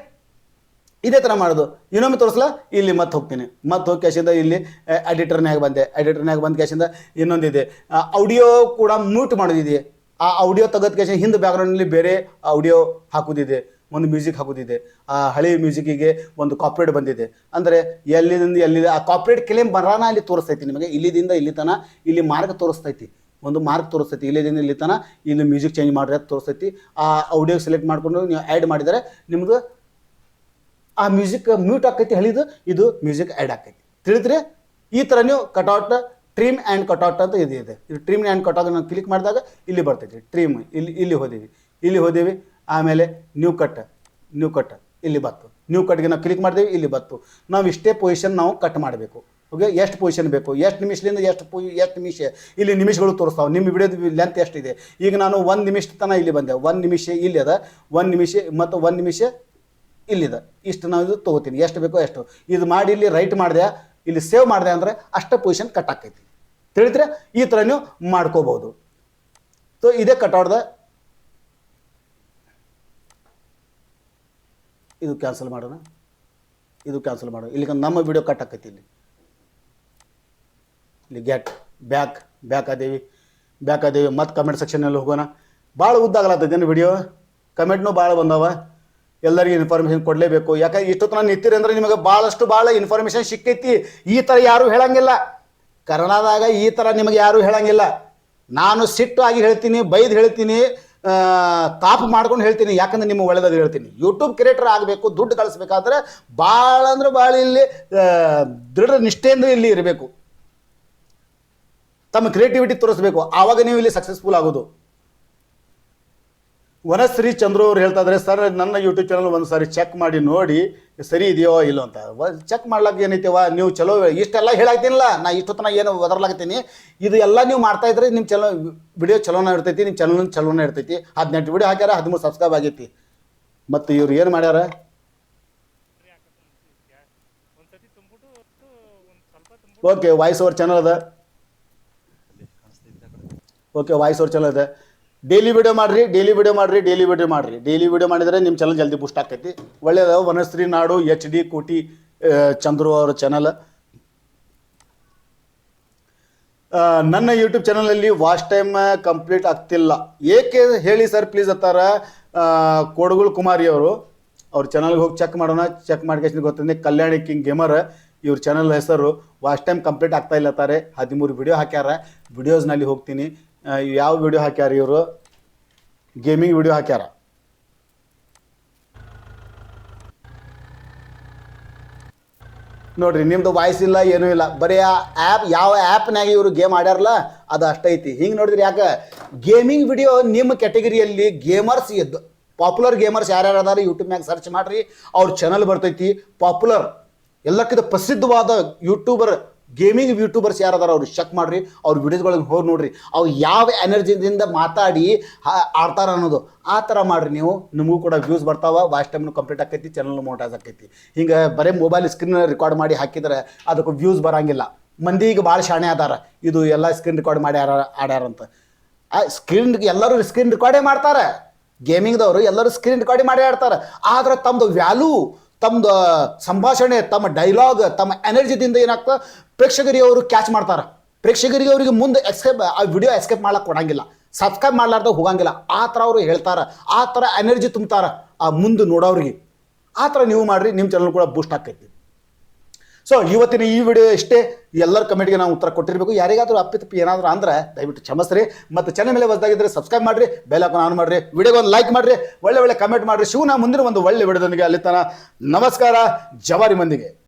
Speaker 1: ಇದೇ ಥರ ಮಾಡೋದು. ಇನ್ನೊಮ್ಮೆ ತೋರಿಸಲ್ಲ, ಇಲ್ಲಿ ಮತ್ತೆ ಹೋಗ್ತೀನಿ. ಮತ್ತೆ ಹೋಗಿ ಕ್ಯಾಶಿಂದ ಇಲ್ಲಿ ಎಡಿಟರ್ನಾಗ ಬಂದ ಕ್ಯಾಶಿಂದ ಇನ್ನೊಂದಿದೆ, ಆಡಿಯೋ ಕೂಡ ಮ್ಯೂಟ್ ಮಾಡೋದಿದೆ. ಆ ಆಡಿಯೋ ತೆಗೆದ ಕ್ಯಾಶಿಂದ ಹಿಂದೆ ಬ್ಯಾಕ್ಗ್ರೌಂಡ್ನಲ್ಲಿ ಬೇರೆ ಆಡಿಯೋ ಹಾಕೋದಿದೆ, ಒಂದು ಮ್ಯೂಸಿಕ್ ಹಾಕೋದಿದೆ. ಆ ಹಳೆ ಮ್ಯೂಸಿಕ್ಕಿಗೆ ಒಂದು ಕಾಪ್ರೇಟ್ ಬಂದಿದೆ. ಅಂದರೆ ಎಲ್ಲಿದೆ ಆ ಕಾಪ್ರೇಟ್ ಕ್ಲೇಮ್ ಬರಾನ ಅಲ್ಲಿ ತೋರಿಸ್ತೈತಿ ನಿಮಗೆ. ಇಲ್ಲಿಂದ ಇಲ್ಲಿ ತನ ಇಲ್ಲಿ ಮಾರ್ಕ್ ತೋರಿಸ್ತೈತಿ, ಒಂದು ಮಾರ್ಕ್ ತೋರಿಸ್ತೈತಿ. ಇಲ್ಲಿಂದ ಇಲ್ಲಿ ತನ ಇಲ್ಲಿ ಮ್ಯೂಸಿಕ್ ಚೇಂಜ್ ಮಾಡ್ರಿ ಅಂತ ತೋರಿಸ್ತೈತಿ. ಆ ಆಡಿಯೋ ಸೆಲೆಕ್ಟ್ ಮಾಡಿಕೊಂಡು ನೀವು ಆ್ಯಡ್ ಮಾಡಿದರೆ ನಿಮ್ಗೆ ಆ ಮ್ಯೂಸಿಕ್ ಮ್ಯೂಟ್ ಆಕೈತಿ, ಹಳಿದು ಇದು ಮ್ಯೂಸಿಕ್ ಆ್ಯಡ್ ಆಕೈತಿ. ತಿಳಿದ್ರಿ? ಈ ಥರ ನೀವು ಕಟ್ಔಟ್, ಟ್ರಿಮ್ ಆ್ಯಂಡ್ ಕಟ್ಔಟ್ ಅಂತ ಇದೆ. ಇದು ಟ್ರಿಮ್ ಆ್ಯಂಡ್ ಕಟ್ಔಟ್ ನಾವು ಕ್ಲಿಕ್ ಮಾಡಿದಾಗ ಇಲ್ಲಿ ಬರ್ತೈತಿ. ಟ್ರಿಮ್ ಇಲ್ಲಿ ಹೋದೇವಿ. ಆಮೇಲೆ ನ್ಯೂ ಕಟ್ ಇಲ್ಲಿ ಬತ್ತು. ನ್ಯೂ ಕಟ್ಗೆ ನಾವು ಕ್ಲಿಕ್ ಮಾಡಿದೆವು, ಇಲ್ಲಿ ಬತ್ತು. ನಾವು ಇಷ್ಟೇ ಪೊಸಿಷನ್ ನಾವು ಕಟ್ ಮಾಡಬೇಕು. ಓಕೆ, ಎಷ್ಟು ಪೊಸಿಷನ್ ಬೇಕು, ಎಷ್ಟು ನಿಮಿಷದಿಂದ ಎಷ್ಟು ನಿಮಿಷ ಇಲ್ಲಿ ನಿಮಿಷಗಳು ತೋರಿಸ್ತಾವೆ. ನಿಮ್ಮ ವಿಡಿಯೋದ ಲೆಂತ್ ಎಷ್ಟಿದೆ. ಈಗ ನಾನು 1 ನಿಮಿಷ ತನಕ ಇಲ್ಲಿ ಬಂದೆ. 1 ನಿಮಿಷ ಇಲ್ಲಿ ಅದ, 1 ನಿಮಿಷ ಮತ್ತು 1 ನಿಮಿಷ ಇಲ್ಲಿದೆ. ಇಷ್ಟು ನಾವು ಇದು ತೊಗೋತೀನಿ, ಎಷ್ಟು ಬೇಕೋ ಎಷ್ಟು. ಇದು ಮಾಡಿ ಇಲ್ಲಿ ರೈಟ್ ಮಾಡಿದೆ, ಇಲ್ಲಿ ಸೇವ್ ಮಾಡಿದೆ ಅಂದರೆ ಅಷ್ಟು ಪೊಸಿಷನ್ ಕಟ್ ಆಕೈತಿ. ತಿಳಿದ್ರೆ ಈ ಥರ ನೀವು ಮಾಡ್ಕೋಬೋದು. ಸೊ ಇದೇ ಕಟ್ಔಟ್ದ. ಇದು ಕ್ಯಾನ್ಸಲ್ ಮಾಡೋಣ. ಇಲ್ಲಿ ನಮ್ಮ ವಿಡಿಯೋ ಕಟ್ ಆಕೈತಿ. ಇಲ್ಲಿ ಬ್ಯಾಕ್ ಆದೇವಿ. ಮತ್ತು ಕಮೆಂಟ್ ಸೆಕ್ಷನಲ್ಲಿ ಹೋಗೋಣ. ಭಾಳ ಉದ್ದಾಗಲತ್ತದೇನು ವಿಡಿಯೋ, ಕಮೆಂಟ್ನೂ ಭಾಳ ಬಂದವ. ಎಲ್ಲರಿಗೂ ಇನ್ಫಾರ್ಮೇಷನ್ ಕೊಡಲೇಬೇಕು. ಯಾಕಂದ್ರೆ ಇಷ್ಟೊತ್ತು ನಾನು ನಿಂತಿರಿ ಅಂದರೆ ನಿಮಗೆ ಭಾಳ ಇನ್ಫಾರ್ಮೇಷನ್ ಸಿಕ್ಕೈತಿ. ಈ ಥರ ಯಾರೂ ಹೇಳಂಗಿಲ್ಲ ಕನ್ನಡದಾಗ. ಈ ಥರ ನಿಮಗೆ ಯಾರೂ ಹೇಳಂಗಿಲ್ಲ. ನಾನು ಸಿಟ್ಟು ಆಗಿ ಹೇಳ್ತೀನಿ, ಬೈದು ಹೇಳ್ತೀನಿ, ತಾಪ್ ಮಾಡ್ಕೊಂಡು ಹೇಳ್ತೀನಿ. ಯಾಕಂದ್ರೆ ನಿಮ್ಮ ಒಳ್ಳೆದಾಗ ಹೇಳ್ತೀನಿ. ಯೂಟ್ಯೂಬ್ ಕ್ರಿಯೇಟರ್ ಆಗಬೇಕು, ದುಡ್ಡು ಗಳಿಸ್ಬೇಕಾದ್ರೆ ಭಾಳ ಇಲ್ಲಿ ದೃಢ ನಿಷ್ಠೆಯಿಂದ ಇಲ್ಲಿ ಇರಬೇಕು. ತಮ್ಮ ಕ್ರಿಯೇಟಿವಿಟಿ ತೋರಿಸ್ಬೇಕು. ಆವಾಗ ನೀವು ಇಲ್ಲಿ ಸಕ್ಸಸ್ಫುಲ್ ಆಗೋದು. ವನಶ್ರೀ ಚಂದ್ರು ಅವ್ರು ಹೇಳ್ತಾ ಇದ್ದಾರೆ, ಸರ್ ನನ್ನ ಯೂಟ್ಯೂಬ್ ಚಾನಲ್ ಒಂದು ಸಾರಿ ಚೆಕ್ ಮಾಡಿ ನೋಡಿ ಸರಿ ಇದೆಯೋ ಇಲ್ಲೋ ಅಂತ. ಚೆಕ್ ಮಾಡ್ಲಿಕ್ಕೆ ಏನೈತಿವ, ನೀವು ಚಲೋ ಇಷ್ಟೆಲ್ಲ ಹೇಳಾಗ್ತೀನಿಲ್ಲ. ನಾ ಇಷ್ಟೊತ್ತನ ಏನು ಒದರ್ಲಾಗ್ತೀನಿ. ಇದು ಎಲ್ಲ ನೀವು ಮಾಡ್ತಾ ಇದ್ರೆ ನಿಮ್ಮ ವಿಡಿಯೋ ಚಲೋನ ಇರ್ತೈತಿ, ನಿಮ್ಮ ಚಾನಲ್ ಚಲೋನ ಇರ್ತೈತಿ. 18 ವಿಡಿಯೋ ಹಾಕ್ಯಾರ, 13 ಸಬ್ಸ್ಕ್ರೈಬ್ ಆಗೈತಿ. ಮತ್ತು ಇವ್ರು ಏನು ಮಾಡ್ಯಾರ, ಓಕೆ ವಾಯ್ಸ್ ಓವರ್ ಚಾನಲ್ ಅದ. ಡೈಲಿ ವಿಡಿಯೋ ಮಾಡಿರಿ, ಡೈಲಿ ವಿಡಿಯೋ ಮಾಡಿದರೆ ನಿಮ್ಮ ಚಾನಲ್ ಜಲ್ದಿ ಬೂಸ್ಟ್ ಆಕೈತಿ. ಒಳ್ಳೆಯದು. ವನಶ್ರೀ ನಾಡು HD ಕೋಟಿ ಚಂದ್ರು ಅವರ ಚಾನಲ್. ನನ್ನ ಯೂಟ್ಯೂಬ್ ಚಾನಲಲ್ಲಿ ವಾಚ್ ಟೈಮ್ ಕಂಪ್ಲೀಟ್ ಆಗ್ತಿಲ್ಲ, ಏಕೆ ಹೇಳಿ ಸರ್ ಪ್ಲೀಸ್ ಅಂತಾರ ಕೋಡಗುಲ್ ಕುಮಾರಿ ಅವರು. ಅವ್ರ ಚಾನಲ್ಗೆ ಹೋಗಿ ಚೆಕ್ ಮಾಡೋಣ. ಚೆಕ್ ಮಾಡ್ಕೊಂಡು ಗೊತ್ತಿದೆ. ಕಲ್ಯಾಣಿ ಕಿಂಗ್ ಗೇಮರ್ ಇವ್ರ ಚಾನಲ್ ಹೆಸರು. ವಾಚ್ ಟೈಮ್ ಕಂಪ್ಲೀಟ್ ಆಗ್ತಾ ಇಲ್ಲ ತಾರೆ. 13 ವಿಡಿಯೋ ಹಾಕ್ಯಾರ. ವಿಡಿಯೋಸ್ನಲ್ಲಿ ಹೋಗ್ತೀನಿ. ಯಾವ ವಿಡಿಯೋ ಹಾಕ್ಯಾರ ಇವರು? ಗೇಮಿಂಗ್ ವಿಡಿಯೋ ಹಾಕ್ಯಾರ. ನೋಡ್ರಿ, ನಿಮ್ದು ವಾಯ್ಸ್ ಇಲ್ಲ, ಏನೂ ಇಲ್ಲ. ಬರೀ ಆ ಆ್ಯಪ್, ಯಾವ ಆ್ಯಪ್ನಾಗ ಇವರು ಗೇಮ್ ಆಡ್ಯಾರಲ್ಲ ಅದು ಅಷ್ಟೈತಿ. ಹಿಂಗೆ ನೋಡಿದ್ರಿ. ಯಾಕೆ ಗೇಮಿಂಗ್ ವಿಡಿಯೋ ನಿಮ್ಮ ಕ್ಯಾಟಗರಿಯಲ್ಲಿ ಗೇಮರ್ಸ್ ಎದ್ದು ಪಾಪ್ಯುಲರ್ ಗೇಮರ್ಸ್ ಯಾರ್ಯಾರು ಅದಾರ ಯೂಟ್ಯೂಬ್ನಾಗ ಸರ್ಚ್ ಮಾಡಿರಿ, ಅವ್ರ ಚಾನಲ್ ಬರ್ತೈತಿ. ಪಾಪ್ಯುಲರ್ ಎಲ್ಲಕ್ಕಿಂತ ಪ್ರಸಿದ್ಧವಾದ ಯೂಟ್ಯೂಬರ್ ಗೇಮಿಂಗ್ ಯೂಟ್ಯೂಬರ್ಸ್ ಯಾರದಾರ ಅವ್ರು ಚೆಕ್ ಮಾಡಿರಿ. ಅವ್ರ ವಿಡಿಯೋಸ್ಗಳಿಗೆ ಹೋಗಿ ನೋಡ್ರಿ. ಅವ್ರು ಯಾವ ಎನರ್ಜಿದಿಂದ ಮಾತಾಡಿ ಆಡ್ತಾರ ಅನ್ನೋದು ಆ ಥರ ಮಾಡಿರಿ. ನೀವು ನಿಮಗೂ ಕೂಡ ವ್ಯೂಸ್ ಬರ್ತಾವೆ. ವಾಚ್ ಟೈಮ್ನು ಕಂಪ್ಲೀಟ್ ಆಕೈತಿ, ಚಾನಲ್ ಮೋಟಾಸ್ ಆಕೈತಿ. ಹಿಂಗೆ ಬರೀ ಮೊಬೈಲ್ ಸ್ಕ್ರೀನ್ ರೆಕಾರ್ಡ್ ಮಾಡಿ ಹಾಕಿದ್ರೆ ಅದಕ್ಕೆ ವ್ಯೂಸ್ ಬರೋಂಗಿಲ್ಲ. ಮಂದಿ ಈಗ ಭಾಳ ಶಾಣೆ ಅದಾರ, ಇದು ಎಲ್ಲ ಸ್ಕ್ರೀನ್ ರೆಕಾರ್ಡ್ ಮಾಡಿ ಆಡ್ಯಾರಂತ. ಎಲ್ಲರೂ ಸ್ಕ್ರೀನ್ ರೆಕಾರ್ಡೇ ಮಾಡ್ತಾರೆ. ಗೇಮಿಂಗ್ದವರು ಎಲ್ಲರೂ ಸ್ಕ್ರೀನ್ ರೆಕಾರ್ಡ್ ಮಾಡಿ ಆಡ್ತಾರೆ. ಆದ್ರೆ ತಮ್ಮದು ವ್ಯಾಲ್ಯೂ, ತಮ್ಮದು ಸಂಭಾಷಣೆ, ತಮ್ಮ ಡೈಲಾಗ್, ತಮ್ಮ ಎನರ್ಜಿದಿಂದ ಏನಾಗ್ತದೆ ಪ್ರೇಕ್ಷಕರಿಗೆ ಅವರು ಕ್ಯಾಚ್ ಮಾಡ್ತಾರೆ. ಪ್ರೇಕ್ಷಕರಿಗೆ ಅವರಿಗೆ ಮುಂದೆ ಆ ವಿಡಿಯೋ ಎಸ್ಕೇಪ್ ಮಾಡ್ಲಿಕ್ಕೆ ಕೊಡಂಗಿಲ್ಲ, ಸಬ್ಸ್ಕ್ರೈಬ್ ಮಾಡ್ಲಾರ್ದ ಹೋಗಂಗಿಲ್ಲ. ಆ ಥರ ಅವರು ಹೇಳ್ತಾರೆ, ಆ ಥರ ಎನರ್ಜಿ ತುಂಬ್ತಾರೆ ಆ ಮುಂದೆ ನೋಡೋರಿಗೆ. ಆ ಥರ ನೀವು ಮಾಡಿರಿ, ನಿಮ್ಮ ಚಾನಲ್ ಕೂಡ ಬೂಸ್ಟ್ ಆಕೈತಿ. ಸೊ ಇವತ್ತಿನ ಈ ವಿಡಿಯೋ ಇಷ್ಟೇ. ಎಲ್ಲರ ಕಮೆಂಟ್ಗೆ ನಾವು ಉತ್ತರ ಕೊಟ್ಟಿರಬೇಕು. ಯಾರಿಗಾದರೂ ಅಪ್ಪಿತಪ್ಪಿ ಏನಾದರೂ ಅಂದ್ರೆ ದಯವಿಟ್ಟು ಕ್ಷಮಿಸ್ರಿ. ಮತ್ತು ಚಾನಲ್ ಮೇಲೆ ಹೊಸದಾಗಿದ್ದರೆ ಸಬ್ಸ್ಕ್ರೈಬ್ ಮಾಡಿರಿ, ಬೆಲ್ ಐಕಾನ್ ಆನ್ ಮಾಡಿರಿ, ವಿಡಿಯೋಗೆ ಒಂದು ಲೈಕ್ ಮಾಡಿರಿ, ಒಳ್ಳೆ ಕಮೆಂಟ್ ಮಾಡಿರಿ. ಶಿವನ ಮುಂದಿನ ಒಂದು ಒಳ್ಳೆ ವಿಡಿಯೋದೊಂದಿಗೆ ಅಲ್ಲಿ ತನ ನಮಸ್ಕಾರ. ಜವಾರಿ ಮಂದಿಗೆ.